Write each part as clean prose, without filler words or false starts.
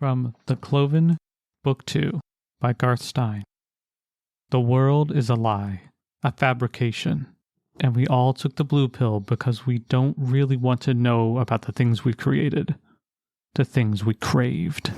From The Cloven, Book 2, by Garth Stein. The world is a lie, a fabrication, and we all took the blue pill because we don't really want to know about the things we created, the things we craved.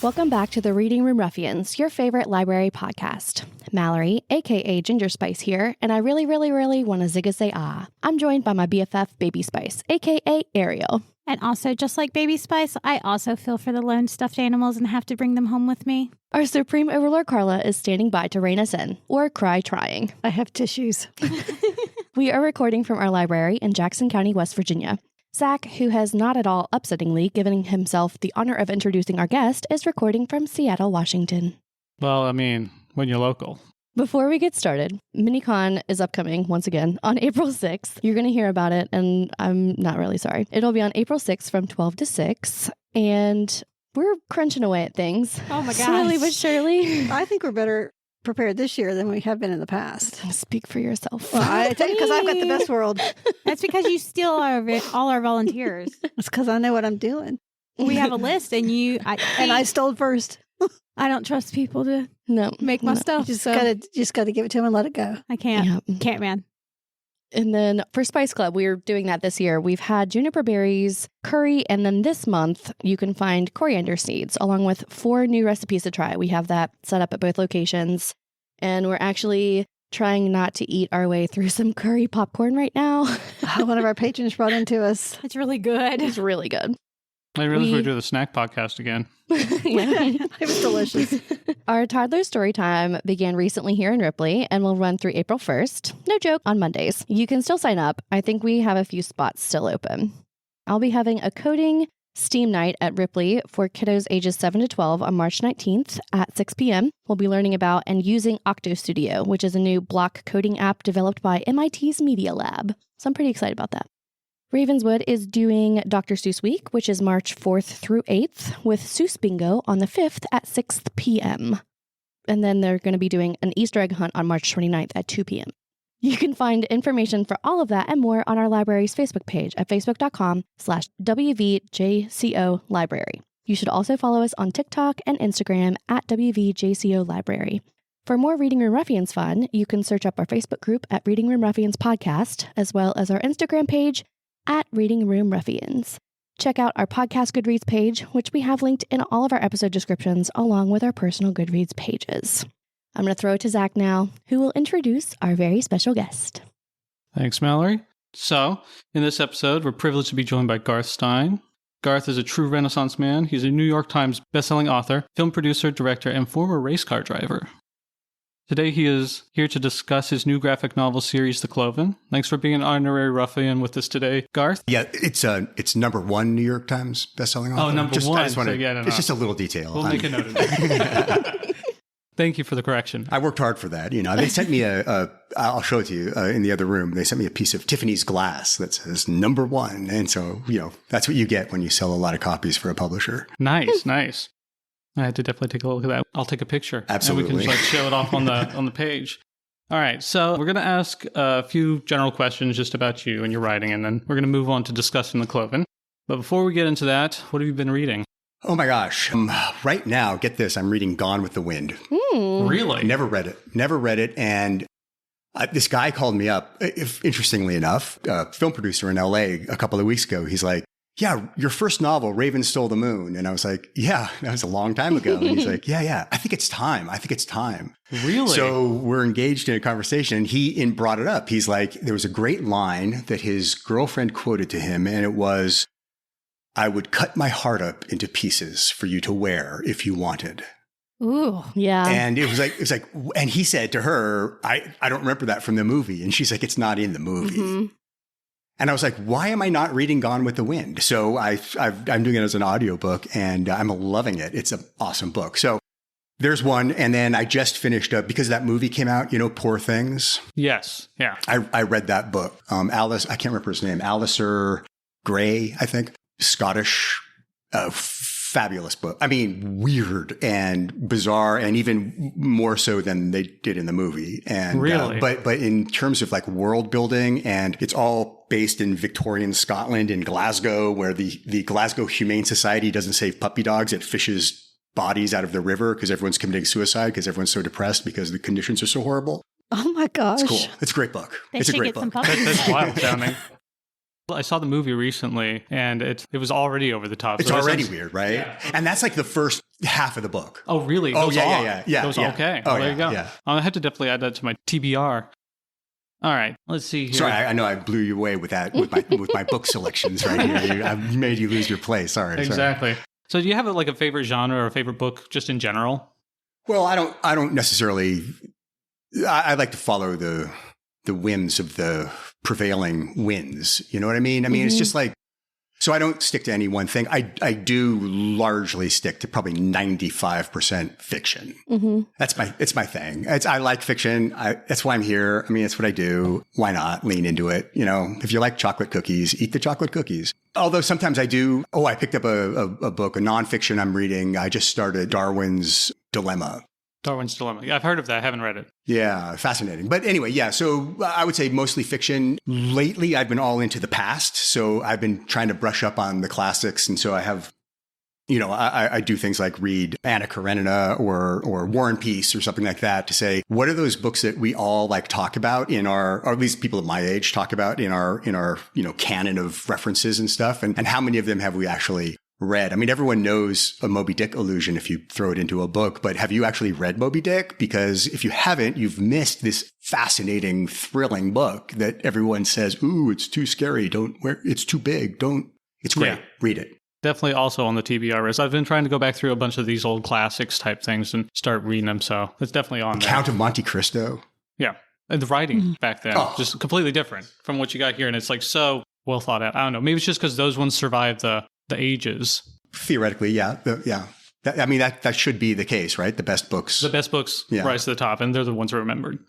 Welcome back to the Reading Room Ruffians, your favorite library podcast. Mallory, aka Ginger Spice here, and I really want to zigga say ah. I'm joined by my BFF Baby Spice, aka Ariel. And also, just like Baby Spice, I also feel for the lone stuffed animals and have to bring them home with me. Our Supreme Overlord Carla is standing by to rein us in, or cry trying. I have tissues. We are recording from our library in Jackson County, West Virginia. Zach, who has not at all upsettingly given himself the honor of introducing our guest, is recording from Seattle, Washington. Well, I mean, when you're local. Before we get started, MiniCon is upcoming once again on April 6th. You're going to hear about it, and I'm not really sorry. It'll be on April 6th from 12 to 6, and we're crunching away at things. Oh my gosh. Slowly but surely. I think we're better prepared this year than we have been in the past. Speak for yourself. Well, I tell you, because I've got the best world. That's because you steal all our volunteers. It's because I know what I'm doing. We have a list, and I stole first. I don't trust people to make my stuff. Just gotta give it to them and let it go. I can't. Yep. Can't, man. And then for Spice Club, we're doing that this year. We've had juniper berries, curry, and then this month you can find coriander seeds along with 4 new recipes to try. We have that set up at both locations. And we're actually trying not to eat our way through some curry popcorn right now. One of our patrons brought into us. It's really good. It's really good. I realized we do the snack podcast again. It was delicious. Our toddler story time began recently here in Ripley and will run through April 1st. No joke, on Mondays. You can still sign up. I think we have a few spots still open. I'll be having a coding STEAM night at Ripley for kiddos ages 7 to 12 on March 19th at 6 p.m. We'll be learning about and using Octo Studio, which is a new block coding app developed by MIT's Media Lab. So I'm pretty excited about that. Ravenswood is doing Dr. Seuss Week, which is March 4th through 8th, with Seuss Bingo on the 5th at 6 p.m. And then they're going to be doing an Easter egg hunt on March 29th at 2 p.m. You can find information for all of that and more on our library's Facebook page at facebook.com/WVJCO Library. You should also follow us on TikTok and Instagram at WVJCO Library. For more Reading Room Ruffians fun, you can search up our Facebook group at Reading Room Ruffians Podcast, as well as our Instagram page at Reading Room Ruffians. Check out our podcast Goodreads page, which we have linked in all of our episode descriptions, along with our personal Goodreads pages. I'm going to throw it to Zach now, who will introduce our very special guest. Thanks, Mallory. So, in this episode, we're privileged to be joined by Garth Stein. Garth is a true Renaissance man. He's a New York Times bestselling author, film producer, director, and former race car driver. Today, he is here to discuss his new graphic novel series, The Cloven. Thanks for being an honorary ruffian with us today, Garth. Yeah, it's #1 New York Times bestselling author. Oh, number one. I just wanna, no. It's just a little detail. We'll make a note of that. Thank you for the correction. I worked hard for that. You know, they sent me I'll show it to you in the other room. They sent me a piece of Tiffany's glass that says #1. And so, that's what you get when you sell a lot of copies for a publisher. Nice. I had to definitely take a look at that. I'll take a picture. Absolutely. And we can just show it off on the page. All right. So we're going to ask a few general questions just about you and your writing, and then we're going to move on to discussing The Cloven. But before we get into that, what have you been reading? Oh my gosh. Right now, get this, I'm reading Gone with the Wind. Really? Never read it. And this guy called me up, interestingly enough, a film producer in LA a couple of weeks ago. He's like, yeah, your first novel, Raven Stole the Moon. And I was like, yeah, that was a long time ago. And he's like, yeah, I think it's time. Really? So we're engaged in a conversation, and he brought it up. He's like, there was a great line that his girlfriend quoted to him, and it was, I would cut my heart up into pieces for you to wear if you wanted. Ooh. Yeah. And it was like, and he said to her, I don't remember that from the movie. And she's like, it's not in the movie. Mm-hmm. And I was like, why am I not reading Gone with the Wind? So I'm doing it as an audiobook, and I'm loving it. It's an awesome book. So There's one. And then I just finished up, because that movie came out, Poor Things. Yes. Yeah. I read that book. Alice, I can't remember his name, Alistair Gray, I think, Scottish, fabulous book. I mean, weird and bizarre, and even more so than they did in the movie. And really, but in terms of like world building, and it's all based in Victorian Scotland, in Glasgow, where the Glasgow Humane Society doesn't save puppy dogs; it fishes bodies out of the river because everyone's committing suicide because everyone's so depressed because the conditions are so horrible. Oh my gosh. It's cool. It's a great book. They It's a should great get some book. puppies. That's wild sounding. I saw the movie recently, and it was already over the top. It's So already weird, right? Yeah. And that's like the first half of the book. Oh, really? Oh, Those yeah. Those yeah. okay. Oh, Well, there yeah, you go. yeah. I had to definitely add that to my TBR. All right, let's see here. Sorry, I know I blew you away with that, with my book selections right here. I made you lose your place. Sorry. Exactly. So do you have like a favorite genre or a favorite book just in general? Well, I don't necessarily. I like to follow the whims of the prevailing winds. You know what I mean? I mean, It's just like, so I don't stick to any one thing. I do largely stick to probably 95% fiction. Mm-hmm. It's my thing. I like fiction. That's why I'm here. I mean, it's what I do. Why not lean into it? If you like chocolate cookies, eat the chocolate cookies. Although sometimes I do. Oh, I picked up a book, a nonfiction I'm reading. I just started Darwin's Dilemma. Darwin's Dilemma. Yeah, I've heard of that. I haven't read it. Yeah, fascinating. But anyway, yeah, so I would say mostly fiction. Lately, I've been all into the past. So I've been trying to brush up on the classics. And so I have, I do things like read Anna Karenina or War and Peace or something like that to say, what are those books that we all like talk about or at least people of my age talk about in our canon of references and stuff? And how many of them have we actually read? I mean, everyone knows a Moby Dick allusion if you throw it into a book, but have you actually read Moby Dick? Because if you haven't, you've missed this fascinating, thrilling book that everyone says, ooh, it's too scary. It's too big. It's great. Yeah. Read it. Definitely also on the TBR list. I've been trying to go back through a bunch of these old classics type things and start reading them. So it's definitely on there. Count of Monte Cristo. Yeah. And the writing back then, Oh. just completely different from what you got here. And it's like so well thought out. I don't know. Maybe it's just because those ones survived the ages. Theoretically, yeah. That should be the case, right? The best books. The best books rise to the top, and they're the ones remembered.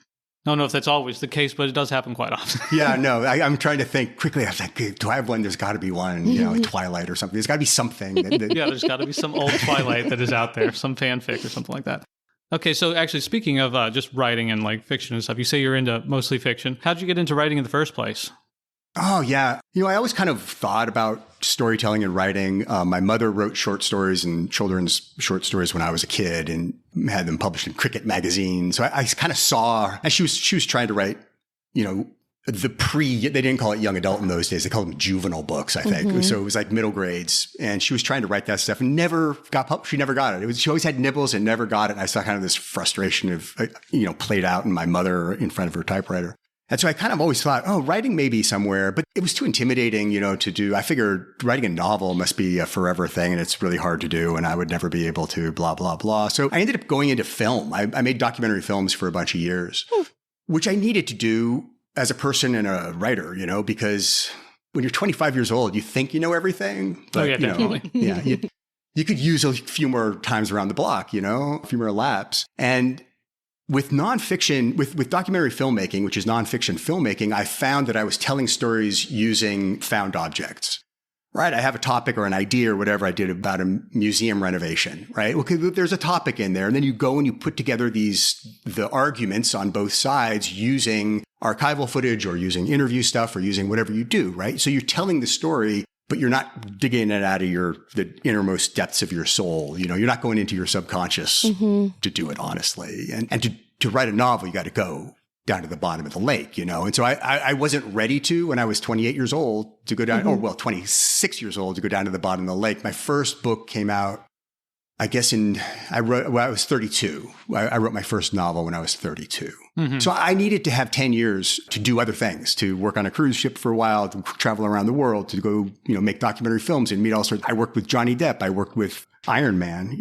I don't know if that's always the case, but it does happen quite often. Yeah, no, I'm trying to think quickly. I was like, do I have one? There's got to be one, like Twilight or something. There's got to be something. Yeah, there's got to be some old Twilight that is out there, some fanfic or something like that. Okay, so actually, speaking of just writing and like fiction and stuff, you say you're into mostly fiction. How'd you get into writing in the first place? Oh, yeah. I always kind of thought about storytelling and writing. My mother wrote short stories and children's short stories when I was a kid and had them published in Cricket magazine. So I kind of saw, and she was trying to write, they didn't call it young adult in those days. They called them juvenile books, I think. Mm-hmm. So it was like middle grades. And she was trying to write that stuff and never got published. She never got it. She always had nibbles and never got it. And I saw kind of this frustration of, played out in my mother in front of her typewriter. And so I kind of always thought, writing may be somewhere, but it was too intimidating, to do. I figured writing a novel must be a forever thing and it's really hard to do and I would never be able to, blah, blah, blah. So I ended up going into film. I made documentary films for a bunch of years, which I needed to do as a person and a writer, because when you're 25 years old, you think you know everything. But, yeah, definitely. You could use a few more times around the block, a few more laps. And with nonfiction, with documentary filmmaking, which is nonfiction filmmaking, I found that I was telling stories using found objects, right? I have a topic or an idea or whatever I did about a museum renovation, right? Okay, there's a topic in there. And then you go and you put together the arguments on both sides using archival footage or using interview stuff or using whatever you do, right? So you're telling the story, but you're not digging it out of the innermost depths of your soul. You're not going into your subconscious to do it honestly. And to write a novel, you got to go down to the bottom of the lake, And so I wasn't ready to, when I was 28 years old, to go down, 26 years old to go down to the bottom of the lake. My first book came out, I guess I was 32. I wrote my first novel when I was 32. Mm-hmm. So I needed to have 10 years to do other things, to work on a cruise ship for a while, to travel around the world, to go, make documentary films and meet all sorts. I worked with Johnny Depp. I worked with Iron Man,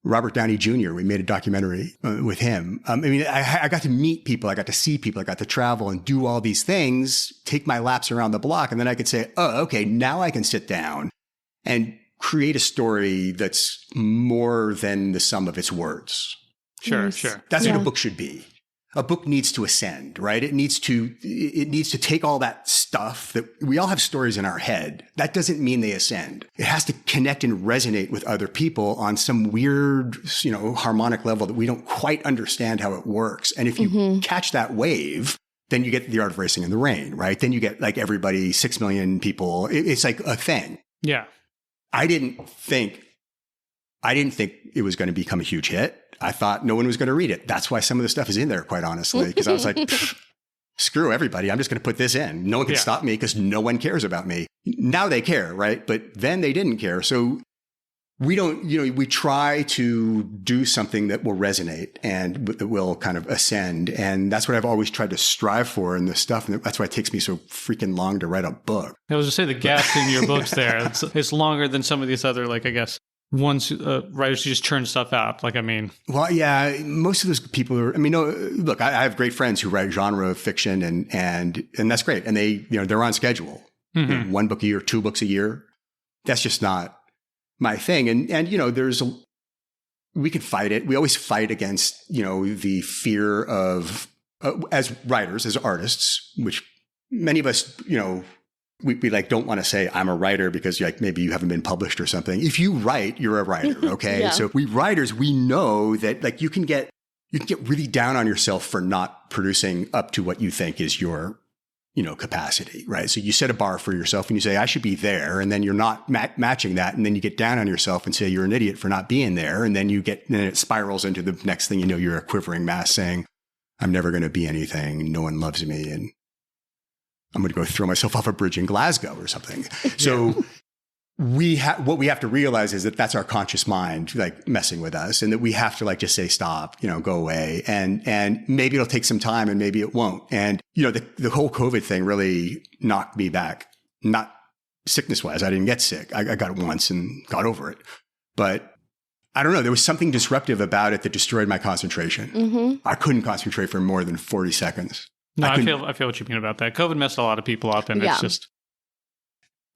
Robert Downey Jr. We made a documentary with him. I got to meet people. I got to see people. I got to travel and do all these things, take my laps around the block. And then I could say, oh, okay, now I can sit down and create a story that's more than the sum of its words. Sure. That's what a book should be. A book needs to ascend, right? It needs to take all that stuff that we all have stories in our head. That doesn't mean they ascend. It has to connect and resonate with other people on some weird, harmonic level that we don't quite understand how it works. And if you catch that wave, then you get The Art of Racing in the Rain, right? Then you get like everybody, 6 million people. It's like a thing. Yeah. I didn't think it was going to become a huge hit. I thought no one was going to read it. That's why some of the stuff is in there, quite honestly, because I was like, screw everybody. I'm just going to put this in. No one can stop me because no one cares about me. Now they care, right? But then they didn't care. So we don't, we try to do something that will resonate and that will kind of ascend. And that's what I've always tried to strive for in this stuff. And that's why it takes me so freaking long to write a book. I was going to say the gaps in your books there. It's longer than some of these other, like, I guess, writers who just churn stuff out. Like, I mean. Well, yeah, most of those people are, look, I have great friends who write genre fiction and that's great. And they, they're on schedule. Mm-hmm. 1 book a year, 2 books a year. That's just not my thing. And we can fight it. We always fight against, the fear of, as writers, as artists, which many of us, we like don't want to say I'm a writer because maybe you haven't been published or something. If you write, you're a writer. Okay. Yeah. So we writers, we know that you can get really down on yourself for not producing up to what you think is your, capacity, right? So you set a bar for yourself and you say, I should be there. And then you're not matching that. And then you get down on yourself and say, you're an idiot for not being there. And then it spirals into the next thing, you're a quivering mass saying, I'm never going to be anything. No one loves me. And I'm going to go throw myself off a bridge in Glasgow or something. So what we have to realize is that that's our conscious mind, messing with us, and that we have to just say, stop, go away. And maybe it'll take some time and maybe it won't. And, the whole COVID thing really knocked me back, not sickness wise. I didn't get sick. I got it once and got over it. But I don't know. There was something disruptive about it that destroyed my concentration. Mm-hmm. I couldn't concentrate for more than 40 seconds. No, I feel what you mean about that. COVID messed a lot of people up, and it's just.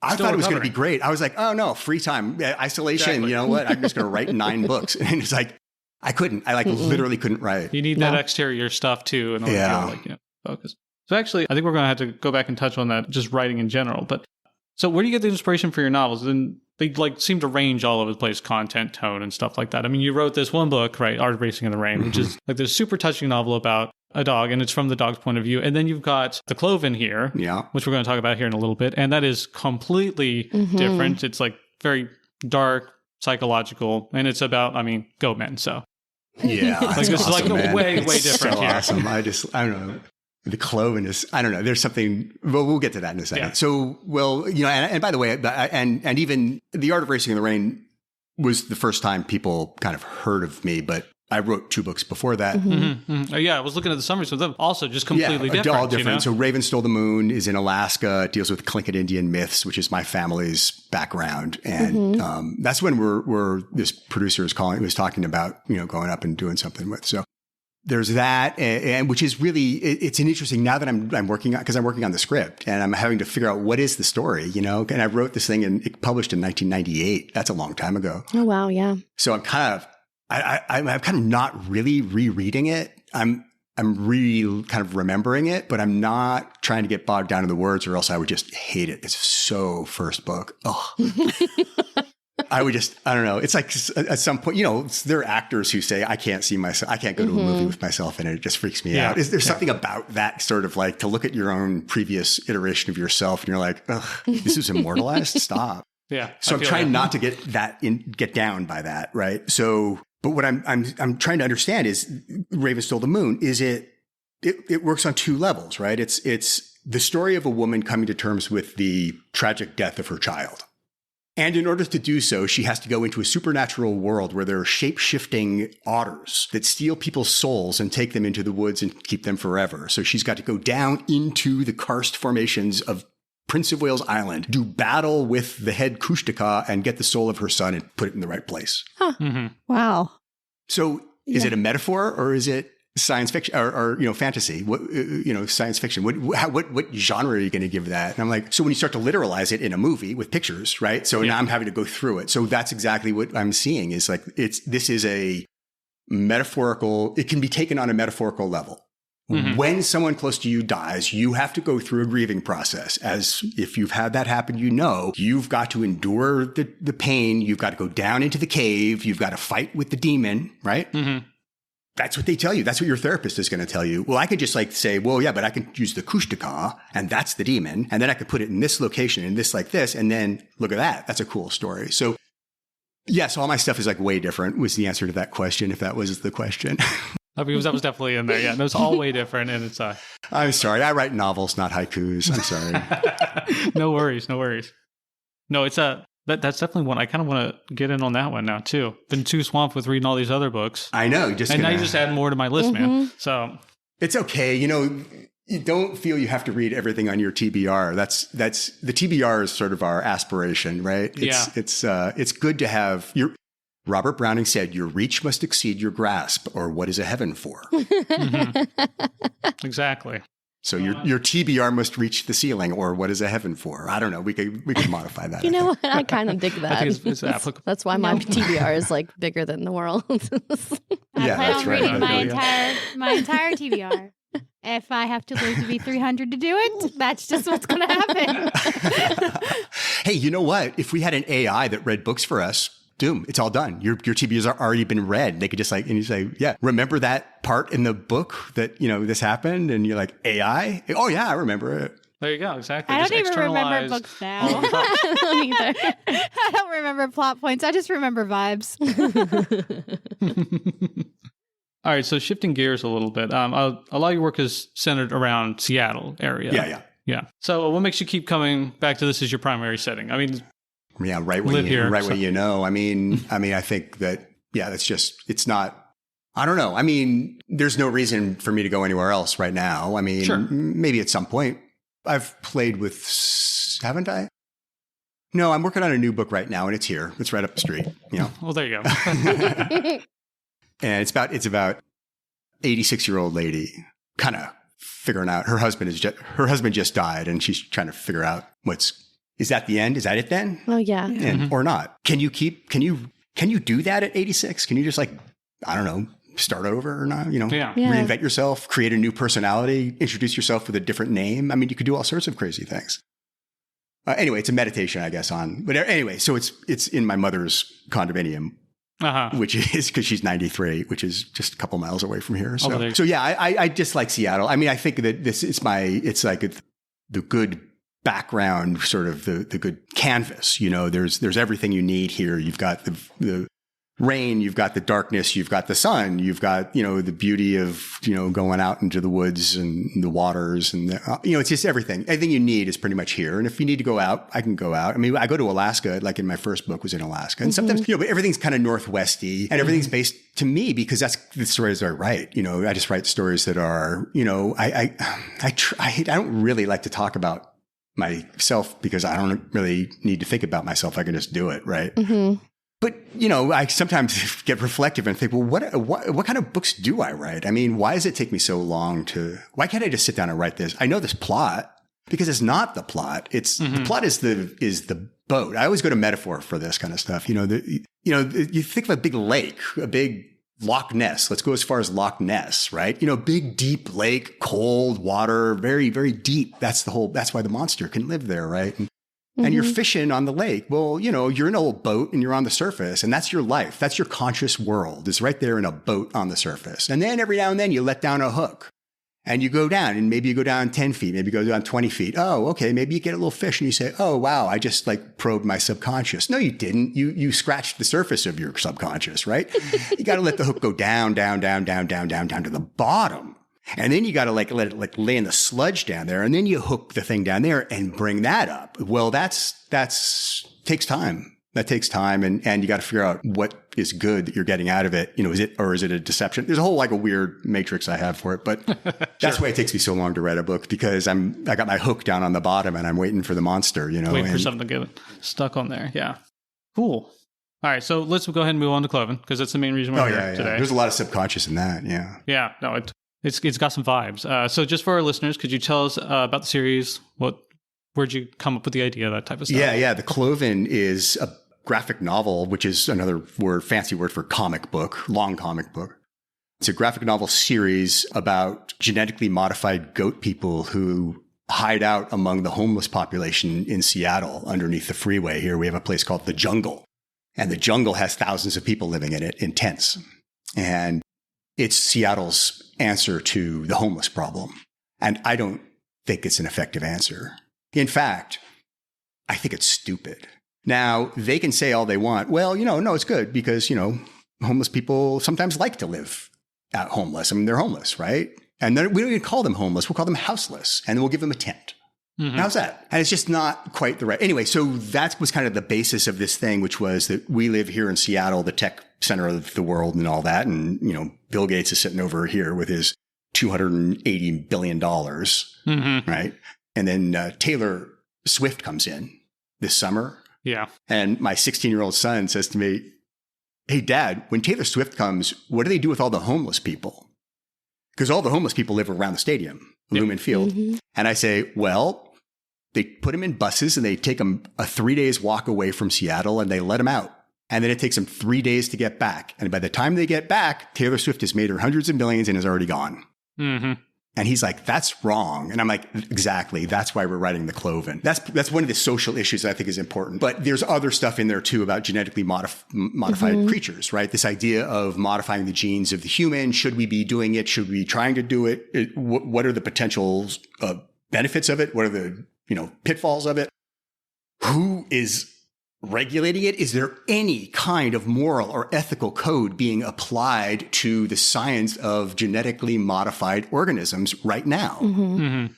I thought it was going to be great. I was like, oh no, free time, isolation. Exactly. You know what? I'm just going to write 9 books, and it's like I couldn't. I literally couldn't write. You need that exterior stuff too, in order to focus. So actually, I think we're going to have to go back and touch on that, just writing in general. But so, where do you get the inspiration for your novels? And they seem to range all over the place, content, tone, and stuff like that. I mean, you wrote this one book, right, Art of Racing in the Rain, which is this super touching novel about a dog, and it's from the dog's point of view. And then you've got the Cloven here, which we're going to talk about here in a little bit. And that is completely different. It's very dark, psychological, and it's about, goat men. So yeah, this is way different so here. Awesome. I don't know. The Cloven is, I don't know. There's something, well, we'll get to that in a second. Yeah. So, and by the way, and even The Art of Racing in the Rain was the first time people kind of heard of me, but I wrote 2 books before that. Yeah, I was looking at the summaries of them. Also just completely different. All different. So Raven Stole the Moon is in Alaska. It deals with Tlingit Indian myths, which is my family's background. And that's when this producer was talking about, going up and doing something with. So there's that, and which is really, it's an interesting, now that I'm working on, because I'm working on the script and I'm having to figure out what is the story, and I wrote this thing and it published in 1998. That's a long time ago. Oh, wow. Yeah. So I'm kind of, I'm kind of not really rereading it. I'm really kind of remembering it, but I'm not trying to get bogged down in the words or else I would just hate it. It's so first book. Oh, I don't know. It's like at some point, there are actors who say, I can't see myself. I can't go to a movie with myself in it. It just freaks me out. Is there something about that sort of to look at your own previous iteration of yourself and you're like, ugh, this is immortalized? Stop. Yeah. So I'm trying not to get down by that. Right. So, but what I'm trying to understand is Raven Stole the Moon. Is it works on 2 levels, right? It's the story of a woman coming to terms with the tragic death of her child. And in order to do so, she has to go into a supernatural world where there are shape-shifting otters that steal people's souls and take them into the woods and keep them forever. So she's got to go down into the karst formations of Prince of Wales Island, do battle with the head Kushtaka and get the soul of her son and put it in the right place. Huh. Wow. So is it a metaphor or is it science fiction or fantasy? What, science fiction? What genre are you going to give that? And I'm like, so when you start to literalize it in a movie with pictures, right? So now I'm having to go through it. So that's exactly what I'm seeing is like, this is a metaphorical, it can be taken on a metaphorical level. Mm-hmm. When someone close to you dies, you have to go through a grieving process. As if you've had that happen, you've got to endure the pain. You've got to go down into the cave. You've got to fight with the demon, right? Mm-hmm. That's what they tell you. That's what your therapist is going to tell you. Well, I could just like say, well, yeah, but I can use the kushtaka and that's the demon. And then I could put it in this location and this like this. And then look at that. That's a cool story. So yes, all my stuff is like way different was the answer to that question. If that was the question. Because that was definitely in there. Yeah, no, it's all way different. And it's I'm sorry. I write novels, not haikus. I'm sorry. No worries. No, it's that's definitely one. I kind of want to get in on that one now too. Been too swamped with reading all these other books. I know. Now you just add more to my list, man. So it's okay. You don't feel you have to read everything on your TBR. That's the TBR is sort of our aspiration, right? It's good to have Robert Browning said, your reach must exceed your grasp, or what is a heaven for? Exactly. So your TBR must reach the ceiling, or what is a heaven for? I don't know. We could modify that. You know what? I kind of dig that. I think it's applicable. That's why my TBR is like bigger than the world. I plan on reading my entire TBR. If I have to live to be 300 to do it, that's just what's going to happen. Hey, you know what? If we had an AI that read books for us, boom, it's all done. Your TBRs are already been read. They could just and you say, yeah, remember that part in the book that, this happened? And you're like, AI? Oh yeah, I remember it. There you go. Exactly. I don't even remember books now. I don't either. I don't remember plot points. I just remember vibes. All right. So shifting gears a little bit, a lot of your work is centered around Seattle area. Yeah. So what makes you keep coming back to this as your primary setting? I mean, yeah, right when you know. I mean, I think that, that's just, it's not, I don't know. I mean, there's no reason for me to go anywhere else right now. I mean, sure. Maybe at some point. I've played with, haven't I? No, I'm working on a new book right now and it's here. It's right up the street, Well, there you go. And it's about 86-year-old lady kind of figuring out her husband just died and she's trying to figure out is that the end? Is that it then? Oh yeah. And, or not? Can you do that at 86? Can you just I don't know, start over or not? Reinvent yourself, create a new personality, introduce yourself with a different name. I mean, you could do all sorts of crazy things. Anyway, it's a meditation, I guess, but anyway, so it's in my mother's condominium, which is because she's 93, which is just a couple miles away from here. So yeah, I just like Seattle. I mean, I think that it's like the good background, sort of the good canvas. There's everything you need here. You've got the rain, you've got the darkness, you've got the sun, you've got, the beauty of, going out into the woods and the waters and, it's just everything. Everything you need is pretty much here. And if you need to go out, I can go out. I mean, I go to Alaska, like in my first book was in Alaska. And sometimes, but everything's kind of Northwesty and everything's based to me because that's the stories I write. I just write stories that are, I don't really like to talk about myself because I don't really need to think about myself. I can just do it. Right. Mm-hmm. But, I sometimes get reflective and think, well, what kind of books do I write? I mean, why does it take me so long why can't I just sit down and write this? I know this plot because it's not the plot. The plot is the boat. I always go to metaphor for this kind of stuff. You think of a big lake, a big Loch Ness. Let's go as far as Loch Ness, right? Big, deep lake, cold water, very, very deep. That's why the monster can live there, right? And you're fishing on the lake. Well, you're in a little boat and you're on the surface and that's your life. That's your conscious world is right there in a boat on the surface. And then every now and then you let down a hook and you go down and maybe you go down 10 feet, maybe you go down 20 feet. Oh, okay. Maybe you get a little fish and you say, oh, wow, I just probed my subconscious. No, you didn't. You scratched the surface of your subconscious, right? You got to let the hook go down, down, down, down, down, down, down to the bottom. And then you got to let it lay in the sludge down there. And then you hook the thing down there and bring that up. Well, that's takes time. That takes time. And you got to figure out what is good that you're getting out of it. Is it a deception? There's a whole a weird matrix I have for it, but that's why it takes me so long to write a book because I got my hook down on the bottom and I'm waiting for the monster, Waiting for something to get stuck on there. Yeah. Cool. All right, so let's go ahead and move on to Cloven, because that's the main reason we're here today. There's a lot of subconscious in that, yeah. Yeah, no, it's got some vibes. So just for our listeners, could you tell us about the series? Where'd you come up with the idea, that type of stuff? Yeah. The Cloven is a graphic novel, which is another fancy word for comic book, long comic book. It's a graphic novel series about genetically modified goat people who hide out among the homeless population in Seattle underneath the freeway. Here we have a place called the Jungle. And the Jungle has thousands of people living in it in tents. And it's Seattle's answer to the homeless problem. And I don't think it's an effective answer. In fact, I think it's stupid. Now, they can say all they want. Well, no, it's good because, homeless people sometimes like to live out homeless. I mean, they're homeless, right? And then we don't even call them homeless. We'll call them houseless. And then we'll give them a tent. Mm-hmm. How's that? And it's just not quite the right. Anyway, so that was kind of the basis of this thing, which was that we live here in Seattle, the tech center of the world and all that. And, Bill Gates is sitting over here with his $280 billion, right? And then Taylor Swift comes in this summer. Yeah. And my 16-year-old son says to me, hey, Dad, when Taylor Swift comes, what do they do with all the homeless people? Because all the homeless people live around the stadium, Lumen Field. Mm-hmm. And I say, well, they put them in buses and they take them a 3 days walk away from Seattle and they let them out. And then it takes them 3 days to get back. And by the time they get back, Taylor Swift has made her hundreds of millions and is already gone. Mm-hmm. And he's like, that's wrong. And I'm like, exactly. That's why we're writing the Cloven. That's one of the social issues that I think is important. But there's other stuff in there too about genetically modified creatures, right? This idea of modifying the genes of the human. Should we be doing it? Should we be trying to do it? What are the potential benefits of it? What are the pitfalls of it? Who is regulating it? Is there any kind of moral or ethical code being applied to the science of genetically modified organisms right now?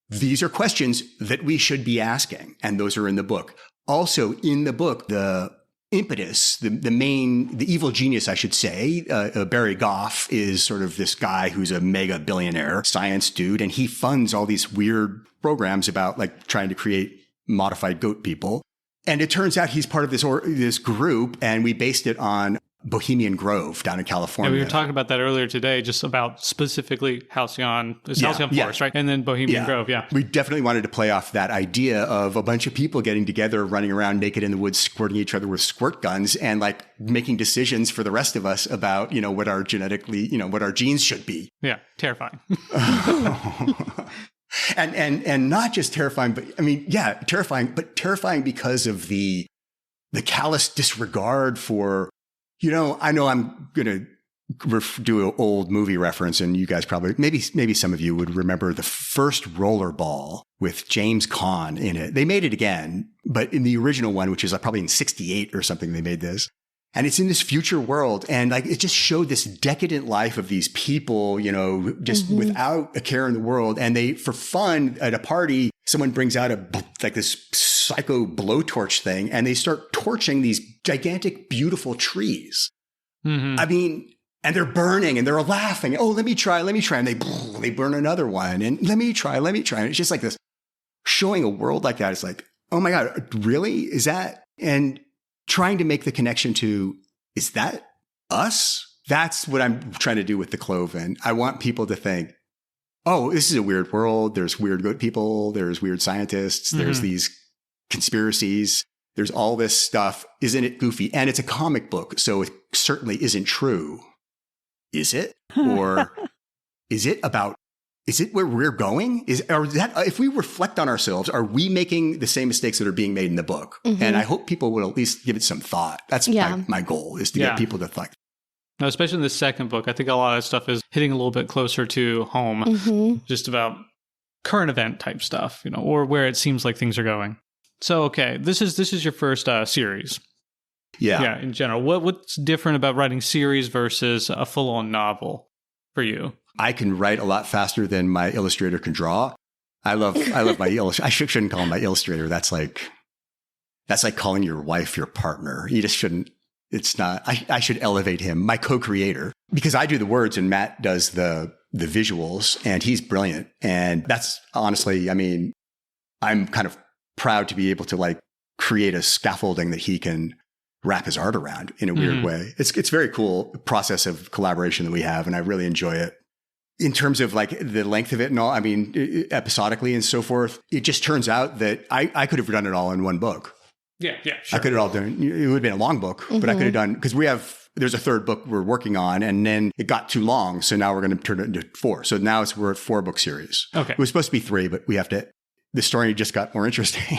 These are questions that we should be asking, and those are in the book. Also in the book, the impetus, the evil genius, I should say, Barry Goff is sort of this guy who's a mega billionaire science dude, and he funds all these weird programs about like trying to create modified goat people. And it turns out he's part of this group, and we based it on Bohemian Grove down in California. Yeah, we were talking about that earlier today, just about specifically Halcyon Forest, right? And then Bohemian Grove, We definitely wanted to play off that idea of a bunch of people getting together, running around naked in the woods, squirting each other with squirt guns, and like making decisions for the rest of us about, what our what our genes should be. Yeah, terrifying. And not just terrifying, but terrifying because of the callous disregard for, I know I'm going to do an old movie reference, and you guys probably, maybe some of you would remember the first Rollerball with James Caan in it. They made it again, but in the original one, which is like probably in 1968 or something, they made this. And it's in this future world. And like, it just showed this decadent life of these people, just without a care in the world. And they, for fun at a party, someone brings out this psycho blowtorch thing, and they start torching these gigantic, beautiful trees. I mean, and they're burning and they're laughing. Oh, let me try. And they burn another one, and let me try. And it's just like this, showing a world like that. It's like, oh my God, really? Is that? And trying to make the connection to, is that us? That's what I'm trying to do with the Cloven. I want people to think, oh, this is a weird world. There's weird goat people. There's weird scientists. There's these conspiracies. There's all this stuff. Isn't it goofy? And it's a comic book, so it certainly isn't true. Is it? Or is it where we're going? If we reflect on ourselves, are we making the same mistakes that are being made in the book? And I hope people will at least give it some thought. That's my goal, is to get people to think. No, especially in the second book, I think a lot of stuff is hitting a little bit closer to home, just about current event type stuff, or where it seems like things are going. So, okay, this is your first series. Yeah, in general. What's different about writing series versus a full-on novel for you? I can write a lot faster than my illustrator can draw. I love my illustrator. I shouldn't call him my illustrator. That's like calling your wife your partner. You just shouldn't. It's not. I should elevate him, my co-creator, because I do the words and Matt does the visuals, and he's brilliant. And that's honestly, I mean, I'm kind of proud to be able to like create a scaffolding that he can wrap his art around in a weird way. It's very cool process of collaboration that we have, and I really enjoy it. In terms of like the length of it and all, I mean, episodically and so forth, it just turns out that I could have done it all in one book. Yeah, sure. I could have all done, it would have been a long book, but I could have done, because there's a third book we're working on, and then it got too long. So now we're going to turn it into 4. So now we're at 4-book series. Okay. It was supposed to be 3, but the story just got more interesting.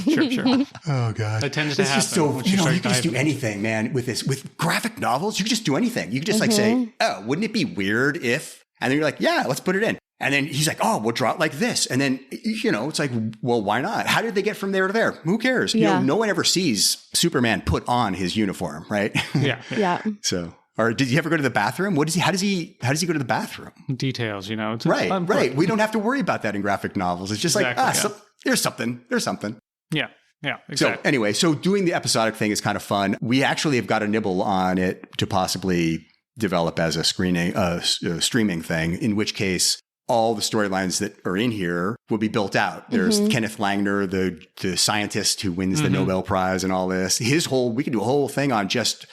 Sure. Oh God. That tends to happen. Just so, you can just do anything, man, with graphic novels. You can just do anything. You can just like say, oh, wouldn't it be weird if, and then you're like, yeah, let's put it in. And then he's like, oh, we'll draw it like this. And then, it's like, well, why not? How did they get from there to there? Who cares? Yeah. No one ever sees Superman put on his uniform, right? Yeah. So, or did you ever go to the bathroom? How does he go to the bathroom? Details, It's Right. We don't have to worry about that in graphic novels. It's just exactly, there's something. Yeah, exactly. So anyway, doing the episodic thing is kind of fun. We actually have got a nibble on it to possibly develop as a streaming thing, in which case all the storylines that are in here will be built out. There's Kenneth Langner, the scientist who wins the Nobel Prize and all this. We could do a whole thing on just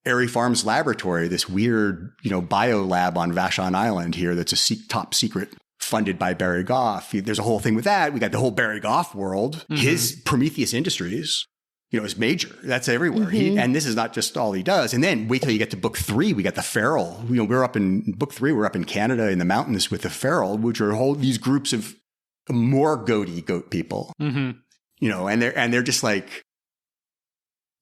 Airy Farms Laboratory, this weird, bio lab on Vashon Island here that's a top secret, funded by Barry Goff. There's a whole thing with that. We got the whole Barry Goff world. His Prometheus Industries, is major. That's everywhere. And this is not just all he does. And then wait till you get to book 3. We got the Feral. We're up in book 3. We're up in Canada in the mountains with the Feral, which are these groups of more goaty goat people. And they're just like,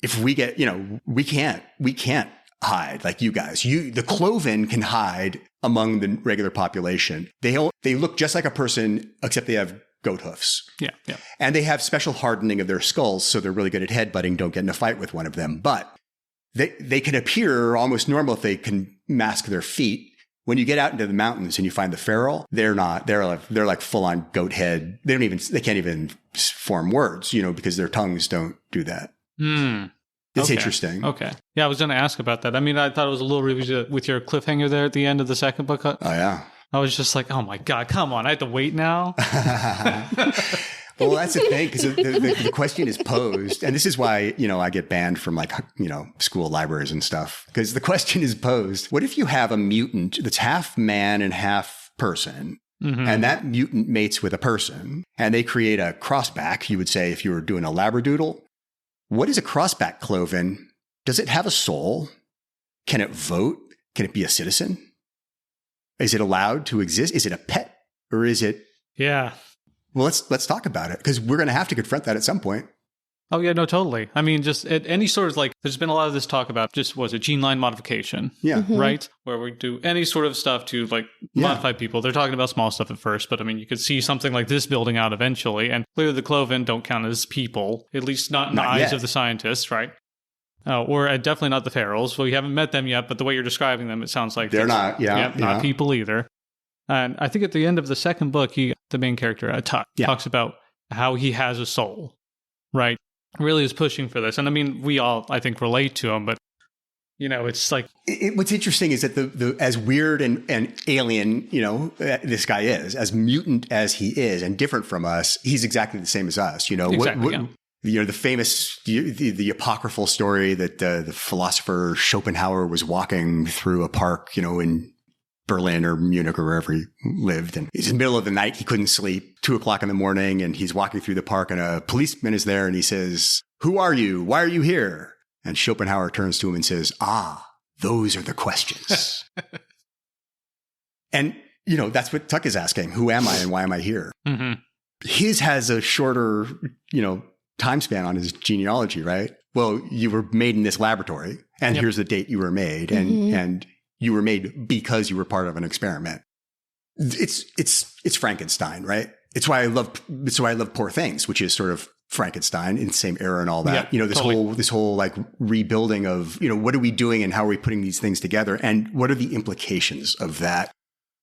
if we get, we can't hide like you guys. The Cloven can hide among the regular population. They look just like a person, except they have goat hoofs. Yeah. And they have special hardening of their skulls, so they're really good at headbutting. Don't get in a fight with one of them. But they can appear almost normal if they can mask their feet. When you get out into the mountains and you find the Feral, they're not. They're like full on goat head. They can't even form words, because their tongues don't do that. It's interesting. Okay. Yeah, I was going to ask about that. I mean, I thought it was a little review with your cliffhanger there at the end of the second book. Oh, yeah. I was just like, oh my God, come on. I have to wait now. Well, that's the thing, because the question is posed. And this is why, I get banned from school libraries and stuff, because the question is posed. What if you have a mutant that's half man and half person? And that mutant mates with a person and they create a crossback, you would say, if you were doing a labradoodle. What is a crossback, Cloven? Does it have a soul? Can it vote? Can it be a citizen? Is it allowed to exist? Is it a pet? Or is it? Yeah. Well, let's talk about it, because we're going to have to confront that at some point. Oh, yeah, no, totally. I mean, just at any sort of there's been a lot of this talk about gene line modification. Yeah. Right? Where we do any sort of stuff to modify people. They're talking about small stuff at first, but I mean, you could see something like this building out eventually. And clearly the Cloven don't count as people, at least not in the eyes of the scientists, right? Or definitely not the Ferals. Well, we haven't met them yet, but the way you're describing them, it sounds like they're not. Not people either. And I think at the end of the second book, the main character, Tuck, talks about how he has a soul, right? Really is pushing for this. And I mean, we all, I think, relate to him, but, it's like... what's interesting is that the as weird and alien, this guy is, as mutant as he is and different from us, he's exactly the same as us, Exactly, the famous, the apocryphal story that the philosopher Schopenhauer was walking through a park, in Berlin or Munich or wherever he lived. And it's in the middle of the night. He couldn't sleep, 2:00 in the morning. And he's walking through the park and a policeman is there and he says, "Who are you? Why are you here?" And Schopenhauer turns to him and says, "Those are the questions." And, that's what Tuck is asking. Who am I and why am I here? His has a shorter, time span on his genealogy, right? Well, you were made in this laboratory and here's the date you were made. And you were made because you were part of an experiment. It's Frankenstein, right? It's why I love Poor Things, which is sort of Frankenstein in the same era and all that. This whole rebuilding of, what are we doing and how are we putting these things together? And what are the implications of that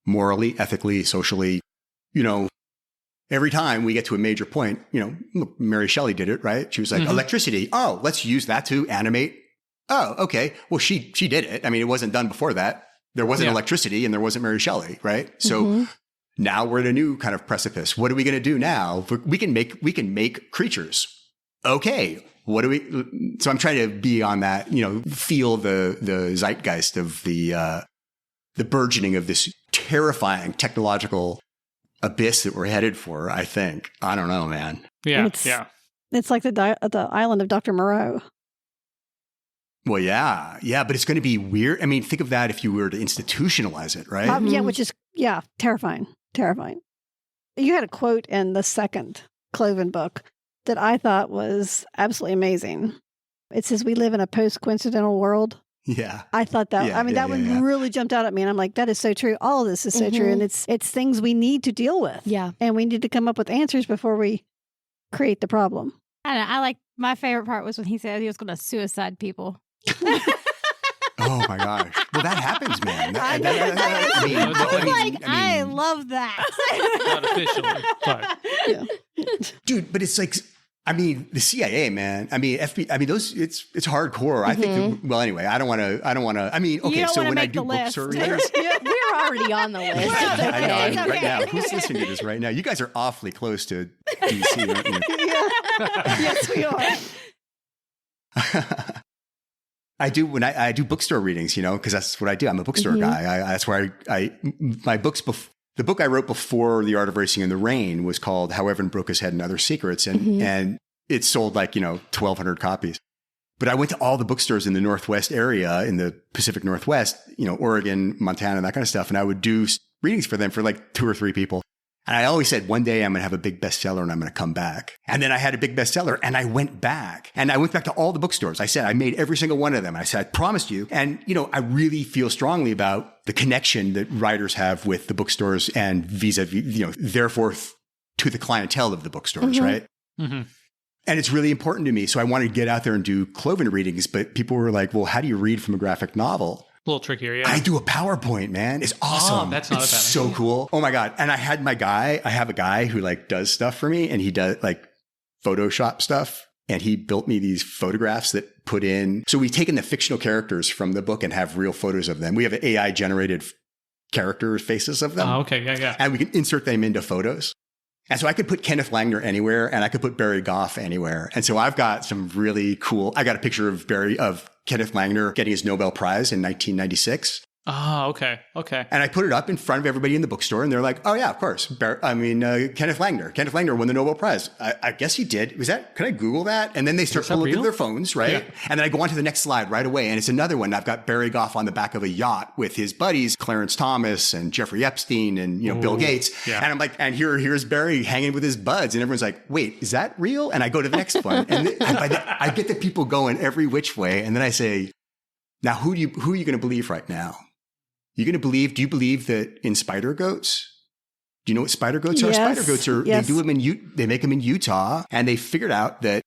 morally, ethically, socially? Every time we get to a major point, look, Mary Shelley did it, right? She was like, electricity. Oh, let's use that to animate. Oh, okay. Well, she did it. I mean, it wasn't done before that. There wasn't electricity and there wasn't Mary Shelley, right? So now we're at a new kind of precipice. What are we going to do now? We can make creatures. Okay. What do we? So I'm trying to be on that, feel the zeitgeist of the burgeoning of this terrifying technological abyss that we're headed for. I think. I don't know, man. Yeah, It's like the island of Dr. Moreau. Well, yeah, but it's going to be weird. I mean, think of that if you were to institutionalize it, right? Yeah, which is terrifying. You had a quote in the second Cloven book that I thought was absolutely amazing. It says, "We live in a post-coincidental world." Yeah. I thought that, that one really jumped out at me. And I'm like, that is so true. All of this is so true. And it's things we need to deal with. Yeah. And we need to come up with answers before we create the problem. I don't know. My favorite part was when he said he was going to suicide people. Oh my gosh. Well, that happens, man. I love that. Not officially, but. Yeah. Dude, but it's like, the CIA, man. FBI. It's hardcore. I think. Anyway, I don't want to. Okay. So when I do books or readings, We're already on the list. It's okay. I know. Right now, who's listening to this right now? You guys are awfully close to DC, aren't you? Yes, we are. I do when I do bookstore readings, because that's what I do. I'm a bookstore guy. That's where my books. The book I wrote before The Art of Racing in the Rain was called How Evan Broke His Head and Other Secrets. And it sold 1,200 copies. But I went to all the bookstores in the Northwest area, in the Pacific Northwest, Oregon, Montana, that kind of stuff. And I would do readings for them for 2 or 3 people. And I always said, one day I'm going to have a big bestseller and I'm going to come back. And then I had a big bestseller and I went back. And I went back to all the bookstores. I said, I made every single one of them. I said, I promised you. And, I really feel strongly about the connection that writers have with the bookstores and vis-a-vis, therefore to the clientele of the bookstores, right? Mm-hmm. And it's really important to me. So I wanted to get out there and do Cloven readings. But people were like, well, how do you read from a graphic novel? A little trickier, yeah. I do a PowerPoint, man. It's awesome. Oh, that's not it's a bad so idea. cool. Oh my God. And I have a guy who does stuff for me, and he does Photoshop stuff. And he built me these photographs that put in. So we've taken the fictional characters from the book and have real photos of them. We have AI generated character faces of them. Oh, okay. Yeah. And we can insert them into photos. And so I could put Kenneth Langner anywhere, and I could put Barry Goff anywhere. And so I've got some really cool, I got a picture of Kenneth Langner getting his Nobel Prize in 1996. Oh, okay. And I put it up in front of everybody in the bookstore, and they're like, oh yeah, of course. Kenneth Langner. Kenneth Langner won the Nobel Prize. I guess he did. Can I Google that? And then they start to look at their phones, right? Yeah. And then I go on to the next slide right away, and it's another one. I've got Barry Goff on the back of a yacht with his buddies, Clarence Thomas and Jeffrey Epstein and, Bill Gates. Yeah. And I'm like, and here's Barry hanging with his buds. And everyone's like, wait, is that real? And I go to the next one. And I get the people going every which way. And then I say, now who are you going to believe right now? Do you believe that in spider goats? Do you know what spider goats are? Yes. Spider goats are, they make them in Utah, and they figured out that